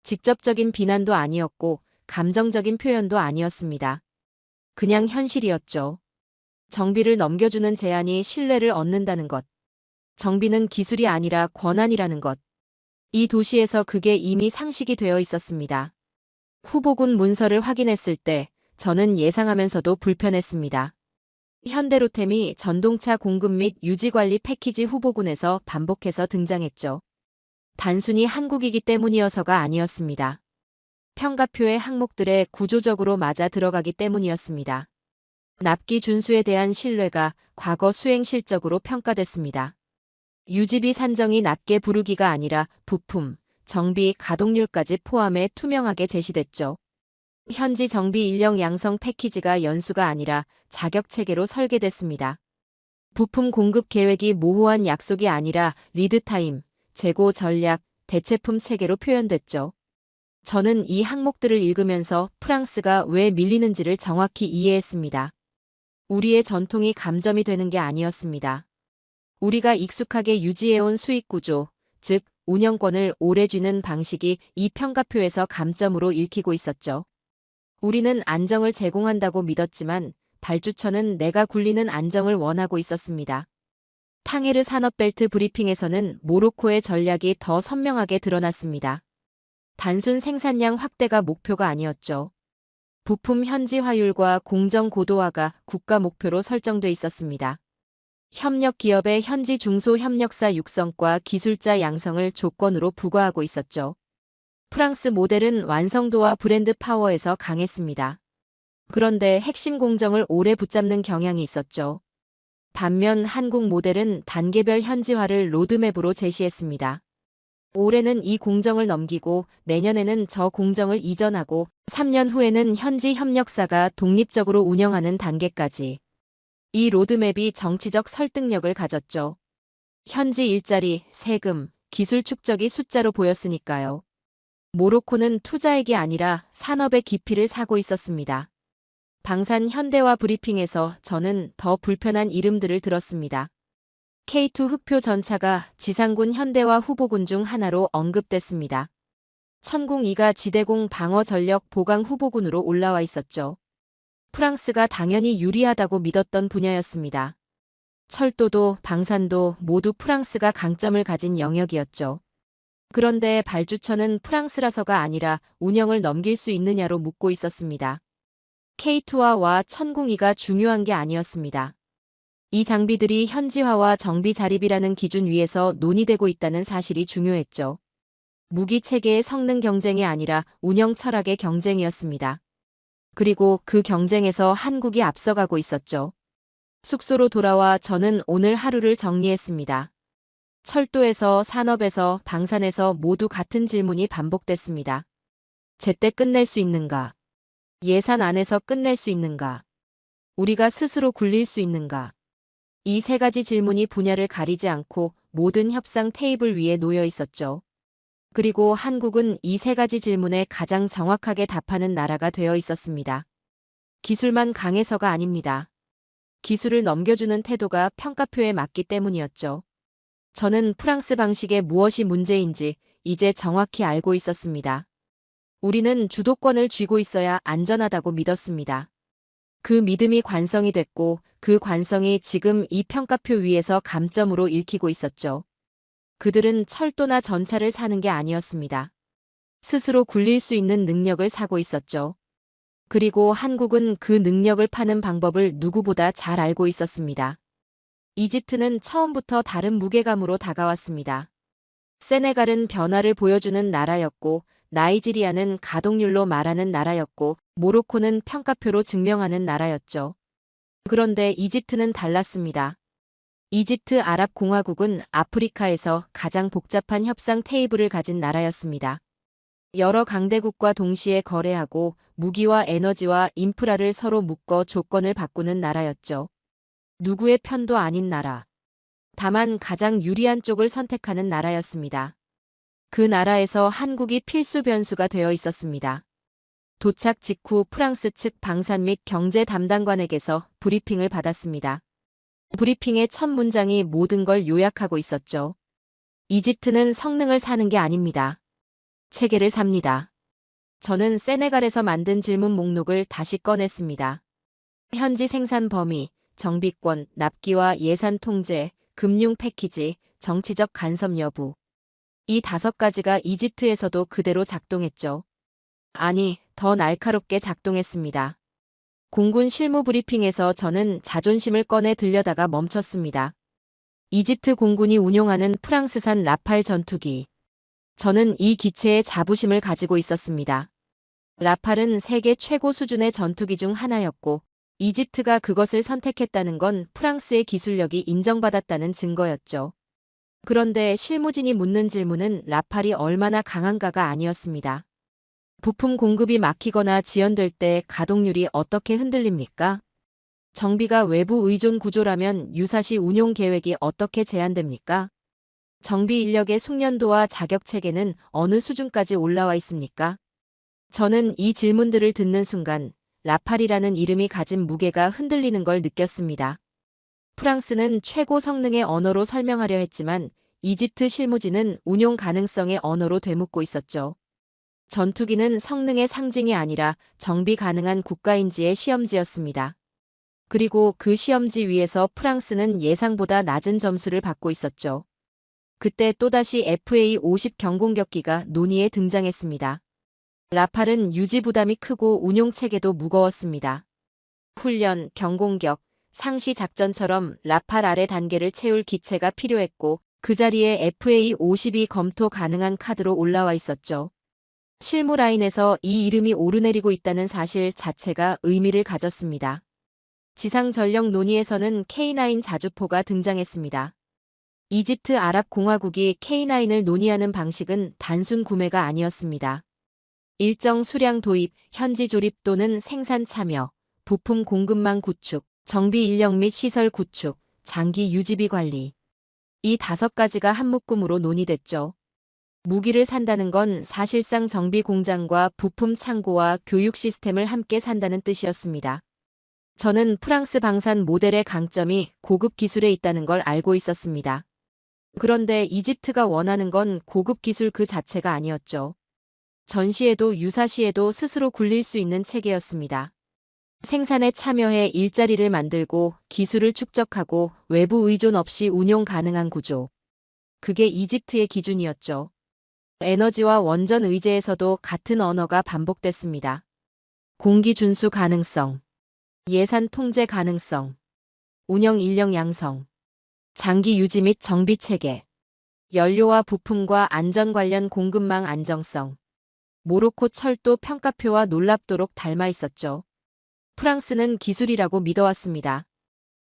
직접적인 비난도 아니었고 감정적인 표현도 아니었습니다. 그냥 현실이었죠. 정비를 넘겨주는 제안이 신뢰를 얻는다는 것. 정비는 기술이 아니라 권한이라는 것. 이 도시에서 그게 이미 상식이 되어 있었습니다. 후보군 문서를 확인했을 때 저는 예상하면서도 불편했습니다. 현대로템이 전동차 공급 및 유지관리 패키지 후보군에서 반복해서 등장했죠. 단순히 한국이기 때문이어서가 아니었습니다. 평가표의 항목들에 구조적으로 맞아 들어가기 때문이었습니다. 납기 준수에 대한 신뢰가 과거 수행 실적으로 평가됐습니다. 유지비 산정이 낮게 부르기가 아니라 부품, 정비, 가동률까지 포함해 투명하게 제시됐죠. 현지 정비 인력 양성 패키지가 연수가 아니라 자격 체계로 설계됐습니다. 부품 공급 계획이 모호한 약속이 아니라 리드 타임, 재고 전략, 대체품 체계로 표현됐죠. 저는 이 항목들을 읽으면서 프랑스가 왜 밀리는지를 정확히 이해했습니다. 우리의 전통이 감점이 되는 게 아니었습니다. 우리가 익숙하게 유지해온 수익 구조, 즉 운영권을 오래 쥐는 방식이 이 평가표에서 감점으로 읽히고 있었죠. 우리는 안정을 제공한다고 믿었지만 발주처는 내가 굴리는 안정을 원하고 있었습니다. 탕헤르 산업벨트 브리핑에서는 모로코의 전략이 더 선명하게 드러났습니다. 단순 생산량 확대가 목표가 아니었죠. 부품 현지화율과 공정 고도화가 국가 목표로 설정돼 있었습니다. 협력 기업의 현지 중소협력사 육성과 기술자 양성을 조건으로 부과하고 있었죠. 프랑스 모델은 완성도와 브랜드 파워에서 강했습니다. 그런데 핵심 공정을 오래 붙잡는 경향이 있었죠. 반면 한국 모델은 단계별 현지화를 로드맵으로 제시했습니다. 올해는 이 공정을 넘기고 내년에는 저 공정을 이전하고 3년 후에는 현지 협력사가 독립적으로 운영하는 단계까지. 이 로드맵이 정치적 설득력을 가졌죠. 현지 일자리, 세금, 기술 축적이 숫자로 보였으니까요. 모로코는 투자액이 아니라 산업의 깊이를 사고 있었습니다. 방산 현대화 브리핑에서 저는 더 불편한 이름들을 들었습니다. K2 흑표 전차가 지상군 현대화 후보군 중 하나로 언급됐습니다. 천궁2가 지대공 방어 전력 보강 후보군으로 올라와 있었죠. 프랑스가 당연히 유리하다고 믿었던 분야였습니다. 철도도 방산도 모두 프랑스가 강점을 가진 영역이었죠. 그런데 발주처는 프랑스라서가 아니라 운영을 넘길 수 있느냐로 묻고 있었습니다. K2와 천궁2가 중요한 게 아니었습니다. 이 장비들이 현지화와 정비 자립이라는 기준 위에서 논의되고 있다는 사실이 중요했죠. 무기 체계의 성능 경쟁이 아니라 운영 철학의 경쟁이었습니다. 그리고 그 경쟁에서 한국이 앞서가고 있었죠. 숙소로 돌아와 저는 오늘 하루를 정리했습니다. 철도에서, 산업에서, 방산에서 모두 같은 질문이 반복됐습니다. 제때 끝낼 수 있는가? 예산 안에서 끝낼 수 있는가? 우리가 스스로 굴릴 수 있는가? 이 세 가지 질문이 분야를 가리지 않고 모든 협상 테이블 위에 놓여 있었죠. 그리고 한국은 이 세 가지 질문에 가장 정확하게 답하는 나라가 되어 있었습니다. 기술만 강해서가 아닙니다. 기술을 넘겨주는 태도가 평가표에 맞기 때문이었죠. 저는 프랑스 방식의 무엇이 문제인지 이제 정확히 알고 있었습니다. 우리는 주도권을 쥐고 있어야 안전하다고 믿었습니다. 그 믿음이 관성이 됐고 그 관성이 지금 이 평가표 위에서 감점으로 읽히고 있었죠. 그들은 철도나 전차를 사는 게 아니었습니다. 스스로 굴릴 수 있는 능력을 사고 있었죠. 그리고 한국은 그 능력을 파는 방법을 누구보다 잘 알고 있었습니다. 이집트는 처음부터 다른 무게감으로 다가왔습니다. 세네갈은 변화를 보여주는 나라였고, 나이지리아는 가동률로 말하는 나라였고, 모로코는 평가표로 증명하는 나라였죠. 그런데 이집트는 달랐습니다. 이집트 아랍공화국은 아프리카에서 가장 복잡한 협상 테이블을 가진 나라였습니다. 여러 강대국과 동시에 거래하고 무기와 에너지와 인프라를 서로 묶어 조건을 바꾸는 나라였죠. 누구의 편도 아닌 나라. 다만 가장 유리한 쪽을 선택하는 나라였습니다. 그 나라에서 한국이 필수 변수가 되어 있었습니다. 도착 직후 프랑스 측 방산 및 경제 담당관에게서 브리핑을 받았습니다. 브리핑의 첫 문장이 모든 걸 요약하고 있었죠. 이집트는 성능을 사는 게 아닙니다. 체계를 삽니다. 저는 세네갈에서 만든 질문 목록을 다시 꺼냈습니다. 현지 생산 범위, 정비권, 납기와 예산 통제, 금융 패키지, 정치적 간섭 여부. 이 5가지가 이집트에서도 그대로 작동했죠. 아니, 더 날카롭게 작동했습니다. 공군 실무 브리핑에서 저는 자존심을 꺼내 들려다가 멈췄습니다. 이집트 공군이 운용하는 프랑스산 라팔 전투기. 저는 이 기체에 자부심을 가지고 있었습니다. 라팔은 세계 최고 수준의 전투기 중 하나였고, 이집트가 그것을 선택했다는 건 프랑스의 기술력이 인정받았다는 증거였죠. 그런데 실무진이 묻는 질문은 라팔이 얼마나 강한가가 아니었습니다. 부품 공급이 막히거나 지연될 때 가동률이 어떻게 흔들립니까? 정비가 외부 의존 구조라면 유사시 운용 계획이 어떻게 제한됩니까? 정비 인력의 숙련도와 자격 체계는 어느 수준까지 올라와 있습니까? 저는 이 질문들을 듣는 순간 라팔이라는 이름이 가진 무게가 흔들리는 걸 느꼈습니다. 프랑스는 최고 성능의 언어로 설명하려 했지만 이집트 실무진은 운용 가능성의 언어로 되묻고 있었죠. 전투기는 성능의 상징이 아니라 정비 가능한 국가인지의 시험지였습니다. 그리고 그 시험지 위에서 프랑스는 예상보다 낮은 점수를 받고 있었죠. 그때 또다시 FA-50 경공격기가 논의에 등장했습니다. 라팔은 유지 부담이 크고 운용 체계도 무거웠습니다. 훈련, 경공격, 상시 작전처럼 라팔 아래 단계를 채울 기체가 필요했고 그 자리에 FA-50이 검토 가능한 카드로 올라와 있었죠. 실무 라인에서 이 이름이 오르내리고 있다는 사실 자체가 의미를 가졌습니다. 지상 전력 논의에서는 K9 자주포가 등장했습니다. 이집트 아랍공화국이 K9을 논의하는 방식은 단순 구매가 아니었습니다. 일정 수량 도입, 현지 조립 또는 생산 참여, 부품 공급망 구축, 정비 인력 및 시설 구축, 장기 유지비 관리. 이 5가지가 한 묶음으로 논의됐죠. 무기를 산다는 건 사실상 정비 공장과 부품 창고와 교육 시스템을 함께 산다는 뜻이었습니다. 저는 프랑스 방산 모델의 강점이 고급 기술에 있다는 걸 알고 있었습니다. 그런데 이집트가 원하는 건 고급 기술 그 자체가 아니었죠. 전시에도 유사시에도 스스로 굴릴 수 있는 체계였습니다. 생산에 참여해 일자리를 만들고 기술을 축적하고 외부 의존 없이 운용 가능한 구조. 그게 이집트의 기준이었죠. 에너지와 원전 의제에서도 같은 언어가 반복됐습니다. 공기 준수 가능성, 예산 통제 가능성, 운영 인력 양성, 장기 유지 및 정비 체계, 연료와 부품과 안전 관련 공급망 안정성. 모로코 철도 평가표와 놀랍도록 닮아 있었죠. 프랑스는 기술이라고 믿어왔습니다.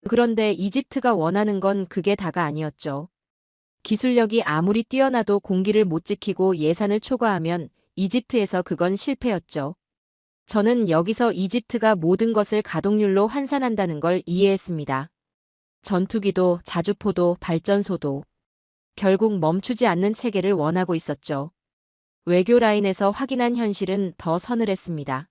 그런데 이집트가 원하는 건 그게 다가 아니었죠. 기술력이 아무리 뛰어나도 공기를 못 지키고 예산을 초과하면 이집트에서 그건 실패였죠. 저는 여기서 이집트가 모든 것을 가동률로 환산한다는 걸 이해했습니다. 전투기도, 자주포도, 발전소도. 결국 멈추지 않는 체계를 원하고 있었죠. 외교 라인에서 확인한 현실은 더 서늘했습니다.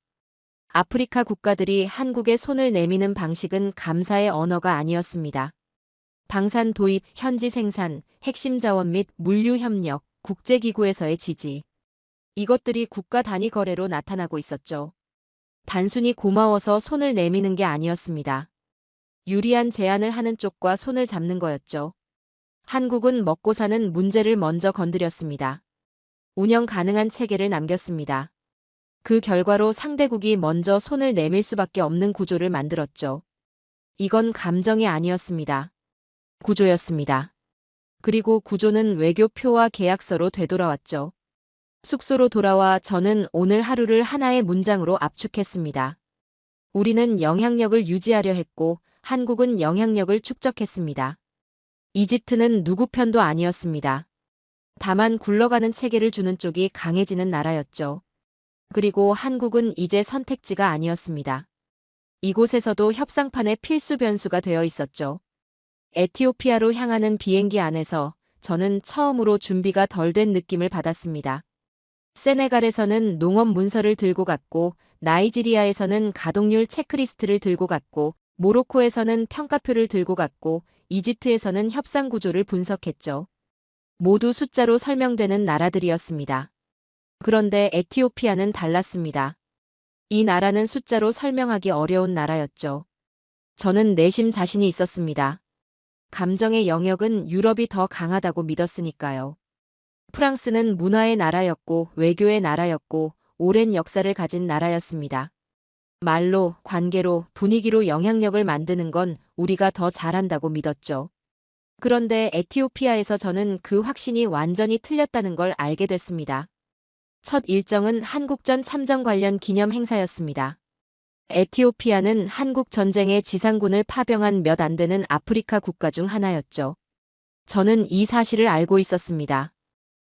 아프리카 국가들이 한국에 손을 내미는 방식은 감사의 언어가 아니었습니다. 방산 도입, 현지 생산, 핵심 자원 및 물류 협력, 국제기구에서의 지지. 이것들이 국가 단위 거래로 나타나고 있었죠. 단순히 고마워서 손을 내미는 게 아니었습니다. 유리한 제안을 하는 쪽과 손을 잡는 거였죠. 한국은 먹고 사는 문제를 먼저 건드렸습니다. 운영 가능한 체계를 남겼습니다. 그 결과로 상대국이 먼저 손을 내밀 수밖에 없는 구조를 만들었죠. 이건 감정이 아니었습니다. 구조였습니다. 그리고 구조는 외교표와 계약서로 되돌아왔죠. 숙소로 돌아와 저는 오늘 하루를 하나의 문장으로 압축했습니다. 우리는 영향력을 유지하려 했고 한국은 영향력을 축적했습니다. 이집트는 누구 편도 아니었습니다. 다만 굴러가는 체계를 주는 쪽이 강해지는 나라였죠. 그리고 한국은 이제 선택지가 아니었습니다. 이곳에서도 협상판의 필수 변수가 되어 있었죠. 에티오피아로 향하는 비행기 안에서 저는 처음으로 준비가 덜 된 느낌을 받았습니다. 세네갈에서는 농업 문서를 들고 갔고, 나이지리아에서는 가동률 체크리스트를 들고 갔고, 모로코에서는 평가표를 들고 갔고, 이집트에서는 협상 구조를 분석했죠. 모두 숫자로 설명되는 나라들이었습니다. 그런데 에티오피아는 달랐습니다. 이 나라는 숫자로 설명하기 어려운 나라였죠. 저는 내심 자신이 있었습니다. 감정의 영역은 유럽이 더 강하다고 믿었으니까요. 프랑스는 문화의 나라였고 외교의 나라였고 오랜 역사를 가진 나라였습니다. 말로, 관계로, 분위기로 영향력을 만드는 건 우리가 더 잘한다고 믿었죠. 그런데 에티오피아에서 저는 그 확신이 완전히 틀렸다는 걸 알게 됐습니다. 첫 일정은 한국전 참전 관련 기념 행사였습니다. 에티오피아는 한국 전쟁에 지상군을 파병한 몇 안 되는 아프리카 국가 중 하나였죠. 저는 이 사실을 알고 있었습니다.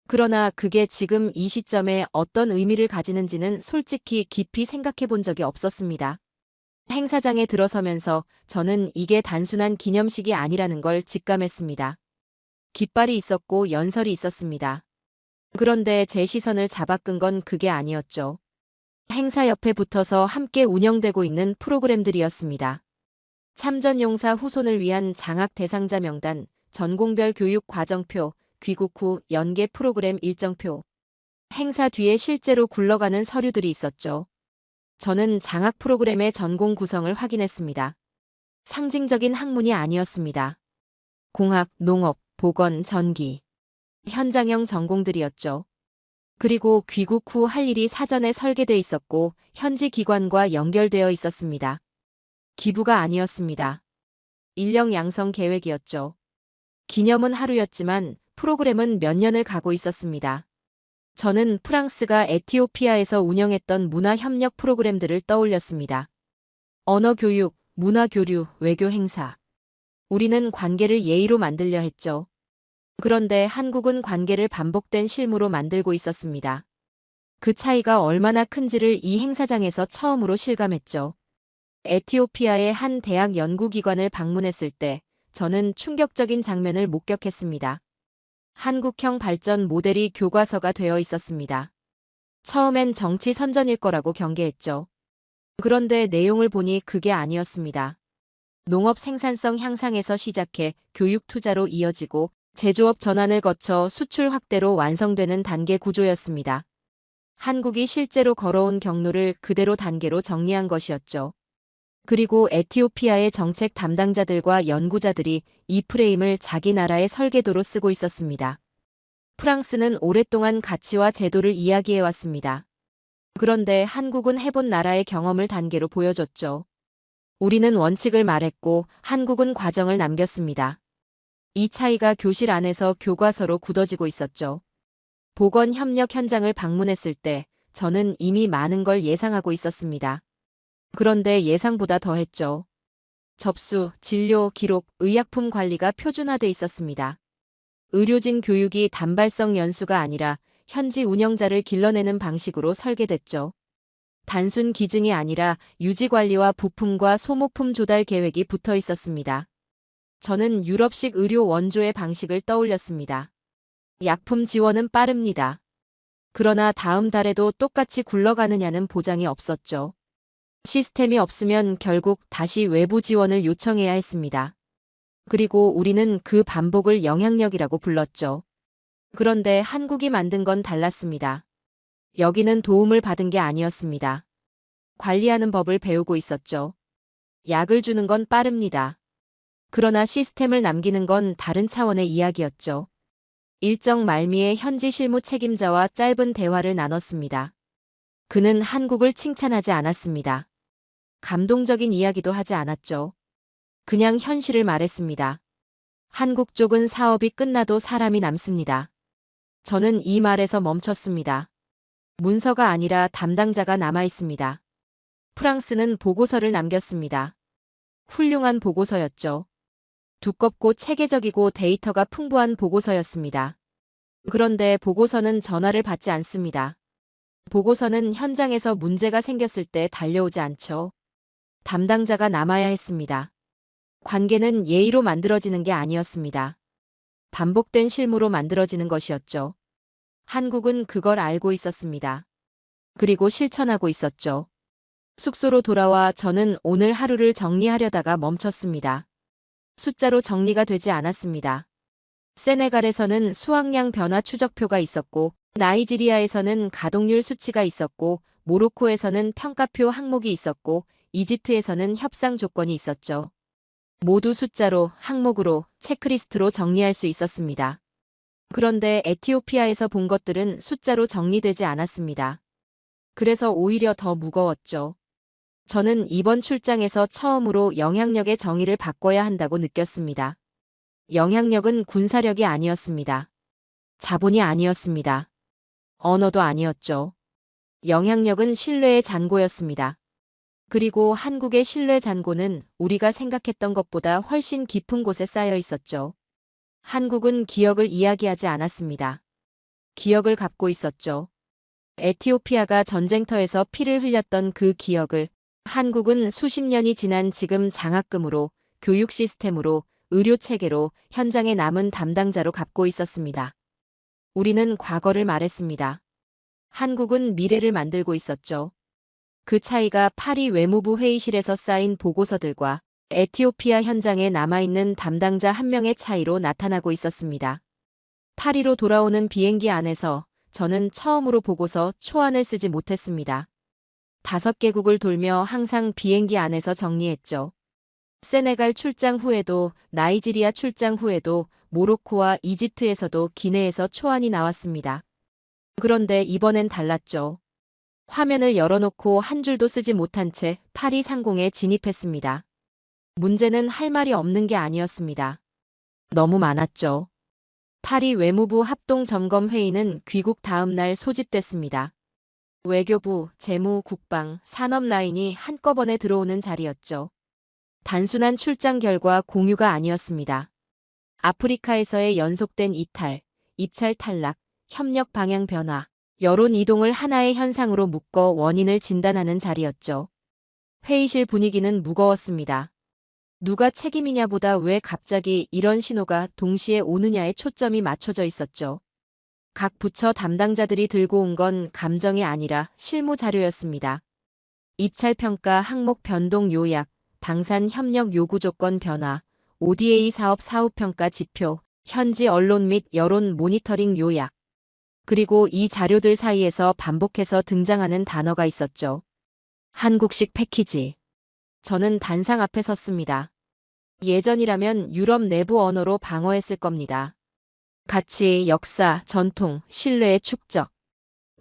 그러나 그게 지금 이 시점에 어떤 의미를 가지는지는 솔직히 깊이 생각해 본 적이 없었습니다. 행사장에 들어서면서 저는 이게 단순한 기념식이 아니라는 걸 직감했습니다. 깃발이 있었고 연설이 있었습니다. 그런데 제 시선을 잡아끈 건 그게 아니었죠. 행사 옆에 붙어서 함께 운영되고 있는 프로그램들이었습니다. 참전용사 후손을 위한 장학 대상자 명단, 전공별 교육 과정표, 귀국 후 연계 프로그램 일정표. 행사 뒤에 실제로 굴러가는 서류들이 있었죠. 저는 장학 프로그램의 전공 구성을 확인했습니다. 상징적인 학문이 아니었습니다. 공학, 농업, 보건, 전기. 현장형 전공들이었죠. 그리고 귀국 후 할 일이 사전에 설계돼 있었고 현지 기관과 연결되어 있었습니다. 기부가 아니었습니다. 인력 양성 계획이었죠. 기념은 하루였지만 프로그램은 몇 년을 가고 있었습니다. 저는 프랑스가 에티오피아에서 운영했던 문화협력 프로그램들을 떠올렸습니다. 언어교육, 문화교류, 외교 행사. 우리는 관계를 예의로 만들려 했죠. 그런데 한국은 관계를 반복된 실무로 만들고 있었습니다. 그 차이가 얼마나 큰지를 이 행사장에서 처음으로 실감했죠. 에티오피아의 한 대학 연구기관을 방문했을 때 저는 충격적인 장면을 목격했습니다. 한국형 발전 모델이 교과서가 되어 있었습니다. 처음엔 정치 선전일 거라고 경계했죠. 그런데 내용을 보니 그게 아니었습니다. 농업 생산성 향상에서 시작해 교육 투자로 이어지고 제조업 전환을 거쳐 수출 확대로 완성되는 단계 구조였습니다. 한국이 실제로 걸어온 경로를 그대로 단계로 정리한 것이었죠. 그리고 에티오피아의 정책 담당자들과 연구자들이 이 프레임을 자기 나라의 설계도로 쓰고 있었습니다. 프랑스는 오랫동안 가치와 제도를 이야기해왔습니다. 그런데 한국은 해본 나라의 경험을 단계로 보여줬죠. 우리는 원칙을 말했고 한국은 과정을 남겼습니다. 이 차이가 교실 안에서 교과서로 굳어지고 있었죠. 보건 협력 현장을 방문했을 때 저는 이미 많은 걸 예상하고 있었습니다. 그런데 예상보다 더했죠. 접수, 진료, 기록, 의약품 관리가 표준화돼 있었습니다. 의료진 교육이 단발성 연수가 아니라 현지 운영자를 길러내는 방식으로 설계됐죠. 단순 기증이 아니라 유지 관리와 부품과 소모품 조달 계획이 붙어 있었습니다. 저는 유럽식 의료 원조의 방식을 떠올렸습니다. 약품 지원은 빠릅니다. 그러나 다음 달에도 똑같이 굴러가느냐는 보장이 없었죠. 시스템이 없으면 결국 다시 외부 지원을 요청해야 했습니다. 그리고 우리는 그 반복을 영향력이라고 불렀죠. 그런데 한국이 만든 건 달랐습니다. 여기는 도움을 받은 게 아니었습니다. 관리하는 법을 배우고 있었죠. 약을 주는 건 빠릅니다. 그러나 시스템을 남기는 건 다른 차원의 이야기였죠. 일정 말미에 현지 실무 책임자와 짧은 대화를 나눴습니다. 그는 한국을 칭찬하지 않았습니다. 감동적인 이야기도 하지 않았죠. 그냥 현실을 말했습니다. 한국 쪽은 사업이 끝나도 사람이 남습니다. 저는 이 말에서 멈췄습니다. 문서가 아니라 담당자가 남아 있습니다. 프랑스는 보고서를 남겼습니다. 훌륭한 보고서였죠. 두껍고 체계적이고 데이터가 풍부한 보고서였습니다. 그런데 보고서는 전화를 받지 않습니다. 보고서는 현장에서 문제가 생겼을 때 달려오지 않죠. 담당자가 남아야 했습니다. 관계는 예의로 만들어지는 게 아니었습니다. 반복된 실무로 만들어지는 것이었죠. 한국은 그걸 알고 있었습니다. 그리고 실천하고 있었죠. 숙소로 돌아와 저는 오늘 하루를 정리하려다가 멈췄습니다. 숫자로 정리가 되지 않았습니다. 세네갈에서는 수확량 변화 추적표가 있었고, 나이지리아에서는 가동률 수치가 있었고, 모로코에서는 평가표 항목이 있었고, 이집트에서는 협상 조건이 있었죠. 모두 숫자로, 항목으로, 체크리스트로 정리할 수 있었습니다. 그런데 에티오피아에서 본 것들은 숫자로 정리되지 않았습니다. 그래서 오히려 더 무거웠죠. 저는 이번 출장에서 처음으로 영향력의 정의를 바꿔야 한다고 느꼈습니다. 영향력은 군사력이 아니었습니다. 자본이 아니었습니다. 언어도 아니었죠. 영향력은 신뢰의 잔고였습니다. 그리고 한국의 신뢰 잔고는 우리가 생각했던 것보다 훨씬 깊은 곳에 쌓여 있었죠. 한국은 기억을 이야기하지 않았습니다. 기억을 갖고 있었죠. 에티오피아가 전쟁터에서 피를 흘렸던 그 기억을, 한국은 수십 년이 지난 지금 장학금으로, 교육 시스템으로, 의료 체계로, 현장에 남은 담당자로 갖고 있었습니다. 우리는 과거를 말했습니다. 한국은 미래를 만들고 있었죠. 그 차이가 파리 외무부 회의실에서 쌓인 보고서들과 에티오피아 현장에 남아있는 담당자 한 명의 차이로 나타나고 있었습니다. 파리로 돌아오는 비행기 안에서 저는 처음으로 보고서 초안을 쓰지 못했습니다. 5개국을 돌며 항상 비행기 안에서 정리했죠. 세네갈 출장 후에도, 나이지리아 출장 후에도, 모로코와 이집트에서도 기내에서 초안이 나왔습니다. 그런데 이번엔 달랐죠. 화면을 열어놓고 한 줄도 쓰지 못한 채 파리 상공에 진입했습니다. 문제는 할 말이 없는 게 아니었습니다. 너무 많았죠. 파리 외무부 합동점검회의는 귀국 다음 날 소집됐습니다. 외교부, 재무, 국방, 산업 라인이 한꺼번에 들어오는 자리였죠. 단순한 출장 결과 공유가 아니었습니다. 아프리카에서의 연속된 이탈, 입찰 탈락, 협력 방향 변화, 여론 이동을 하나의 현상으로 묶어 원인을 진단하는 자리였죠. 회의실 분위기는 무거웠습니다. 누가 책임이냐보다 왜 갑자기 이런 신호가 동시에 오느냐에 초점이 맞춰져 있었죠. 각 부처 담당자들이 들고 온 건 감정이 아니라 실무 자료였습니다. 입찰 평가 항목 변동 요약, 방산 협력 요구 조건 변화, ODA 사업 사후 평가 지표, 현지 언론 및 여론 모니터링 요약. 그리고 이 자료들 사이에서 반복해서 등장하는 단어가 있었죠. 한국식 패키지. 저는 단상 앞에 섰습니다. 예전이라면 유럽 내부 언어로 방어했을 겁니다. 가치, 역사, 전통, 신뢰의 축적.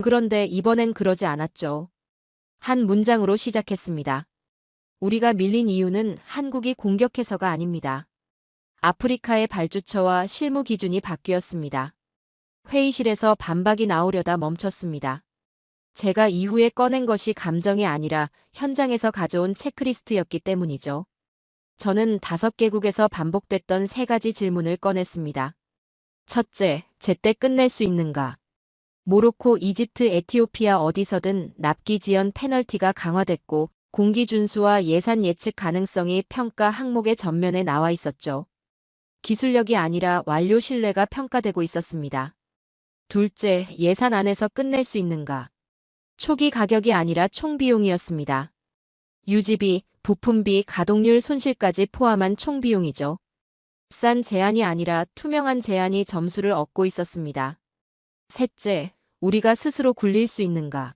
그런데 이번엔 그러지 않았죠. 한 문장으로 시작했습니다. 우리가 밀린 이유는 한국이 공격해서가 아닙니다. 아프리카의 발주처와 실무 기준이 바뀌었습니다. 회의실에서 반박이 나오려다 멈췄습니다. 제가 이후에 꺼낸 것이 감정이 아니라 현장에서 가져온 체크리스트였기 때문이죠. 저는 5개국에서 반복됐던 3가지 질문을 꺼냈습니다. 첫째, 제때 끝낼 수 있는가? 모로코, 이집트, 에티오피아 어디서든 납기 지연 페널티가 강화됐고 공기 준수와 예산 예측 가능성이 평가 항목의 전면에 나와 있었죠. 기술력이 아니라 완료 신뢰가 평가되고 있었습니다. 둘째, 예산 안에서 끝낼 수 있는가? 초기 가격이 아니라 총 비용이었습니다. 유지비, 부품비, 가동률 손실까지 포함한 총 비용이죠. 싼 제한이 아니라 투명한 제한이 점수를 얻고 있었습니다. 셋째, 우리가 스스로 굴릴 수 있는가?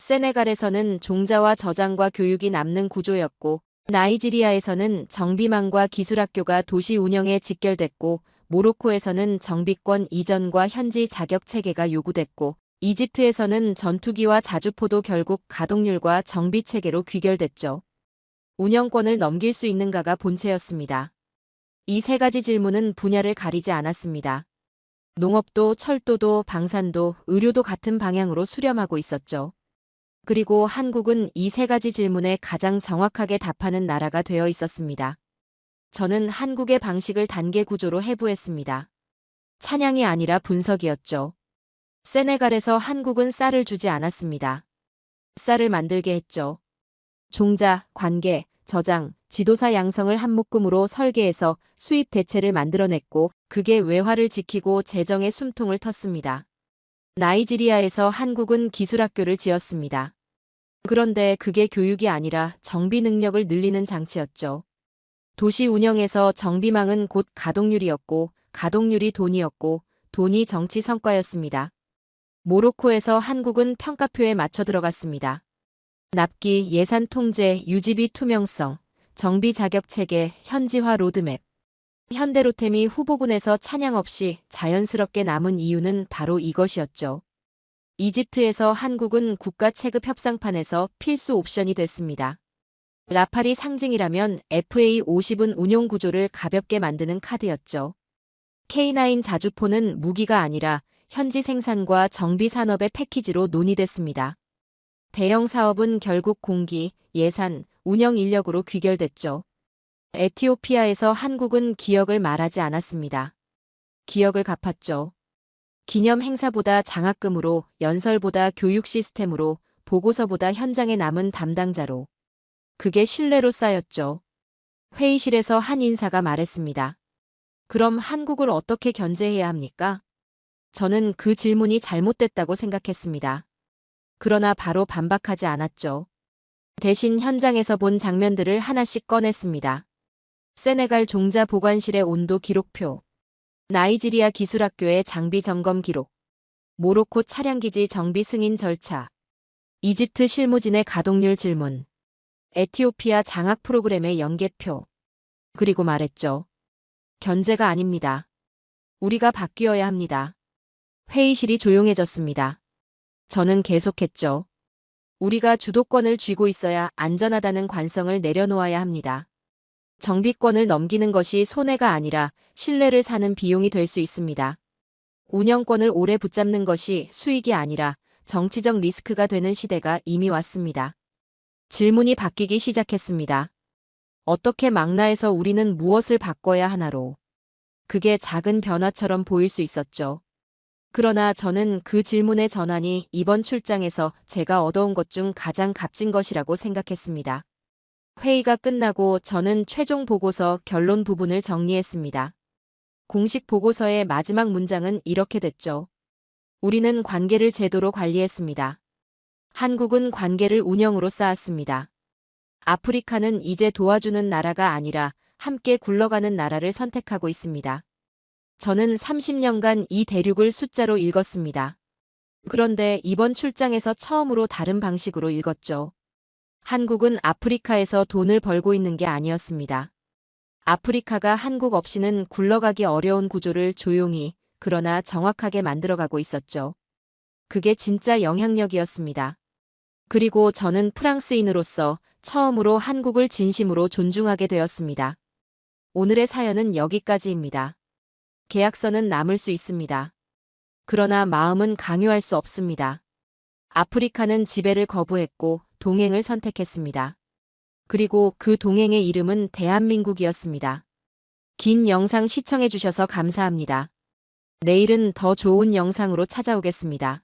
세네갈에서는 종자와 저장과 교육이 남는 구조였고, 나이지리아에서는 정비망과 기술학교가 도시 운영에 직결됐고, 모로코에서는 정비권 이전과 현지 자격 체계가 요구됐고, 이집트에서는 전투기와 자주포도 결국 가동률과 정비 체계로 귀결됐죠. 운영권을 넘길 수 있는가가 본체였습니다. 이 3가지 질문은 분야를 가리지 않았습니다. 농업도 철도도 방산도 의료도 같은 방향으로 수렴하고 있었죠. 그리고 한국은 이 3가지 질문에 가장 정확하게 답하는 나라가 되어 있었습니다. 저는 한국의 방식을 단계 구조로 해부했습니다. 찬양이 아니라 분석이었죠. 세네갈에서 한국은 쌀을 주지 않았습니다. 쌀을 만들게 했죠. 종자, 관계, 저장, 지도사 양성을 한 묶음으로 설계해서 수입 대체를 만들어냈고 그게 외화를 지키고 재정의 숨통을 텄습니다. 나이지리아에서 한국은 기술학교를 지었습니다. 그런데 그게 교육이 아니라 정비 능력을 늘리는 장치였죠. 도시 운영에서 정비망은 곧 가동률이었고 가동률이 돈이었고 돈이 정치 성과였습니다. 모로코에서 한국은 평가표에 맞춰 들어갔습니다. 납기, 예산 통제, 유지비 투명성, 정비 자격 체계, 현지화 로드맵. 현대로템이 후보군에서 찬양 없이 자연스럽게 남은 이유는 바로 이것이었죠. 이집트에서 한국은 국가 체급 협상판에서 필수 옵션이 됐습니다. 라팔이 상징이라면 FA50은 운용 구조를 가볍게 만드는 카드였죠. K9 자주포는 무기가 아니라 현지 생산과 정비 산업의 패키지로 논의됐습니다. 대형 사업은 결국 공기, 예산, 운영 인력으로 귀결됐죠. 에티오피아에서 한국은 기억을 말하지 않았습니다. 기억을 갚았죠. 기념 행사보다 장학금으로, 연설보다 교육 시스템으로, 보고서보다 현장에 남은 담당자로. 그게 신뢰로 쌓였죠. 회의실에서 한 인사가 말했습니다. 그럼 한국을 어떻게 견제해야 합니까? 저는 그 질문이 잘못됐다고 생각했습니다. 그러나 바로 반박하지 않았죠. 대신 현장에서 본 장면들을 하나씩 꺼냈습니다. 세네갈 종자 보관실의 온도 기록표, 나이지리아 기술학교의 장비 점검 기록, 모로코 차량기지 정비 승인 절차, 이집트 실무진의 가동률 질문, 에티오피아 장학 프로그램의 연계표. 그리고 말했죠. 견제가 아닙니다. 우리가 바뀌어야 합니다. 회의실이 조용해졌습니다. 저는 계속했죠. 우리가 주도권을 쥐고 있어야 안전하다는 관성을 내려놓아야 합니다. 정비권을 넘기는 것이 손해가 아니라 신뢰를 사는 비용이 될 수 있습니다. 운영권을 오래 붙잡는 것이 수익이 아니라 정치적 리스크가 되는 시대가 이미 왔습니다. 질문이 바뀌기 시작했습니다. 어떻게 망라해서 우리는 무엇을 바꿔야 하나로. 그게 작은 변화처럼 보일 수 있었죠. 그러나 저는 그 질문의 전환이 이번 출장에서 제가 얻어온 것 중 가장 값진 것이라고 생각했습니다. 회의가 끝나고 저는 최종 보고서 결론 부분을 정리했습니다. 공식 보고서의 마지막 문장은 이렇게 됐죠. 우리는 관계를 제도로 관리했습니다. 한국은 관계를 운영으로 쌓았습니다. 아프리카는 이제 도와주는 나라가 아니라 함께 굴러가는 나라를 선택하고 있습니다. 저는 30년간 이 대륙을 숫자로 읽었습니다. 그런데 이번 출장에서 처음으로 다른 방식으로 읽었죠. 한국은 아프리카에서 돈을 벌고 있는 게 아니었습니다. 아프리카가 한국 없이는 굴러가기 어려운 구조를 조용히, 그러나 정확하게 만들어가고 있었죠. 그게 진짜 영향력이었습니다. 그리고 저는 프랑스인으로서 처음으로 한국을 진심으로 존중하게 되었습니다. 오늘의 사연은 여기까지입니다. 계약서는 남을 수 있습니다. 그러나 마음은 강요할 수 없습니다. 아프리카는 지배를 거부했고 동행을 선택했습니다. 그리고 그 동행의 이름은 대한민국이었습니다. 긴 영상 시청해주셔서 감사합니다. 내일은 더 좋은 영상으로 찾아오겠습니다.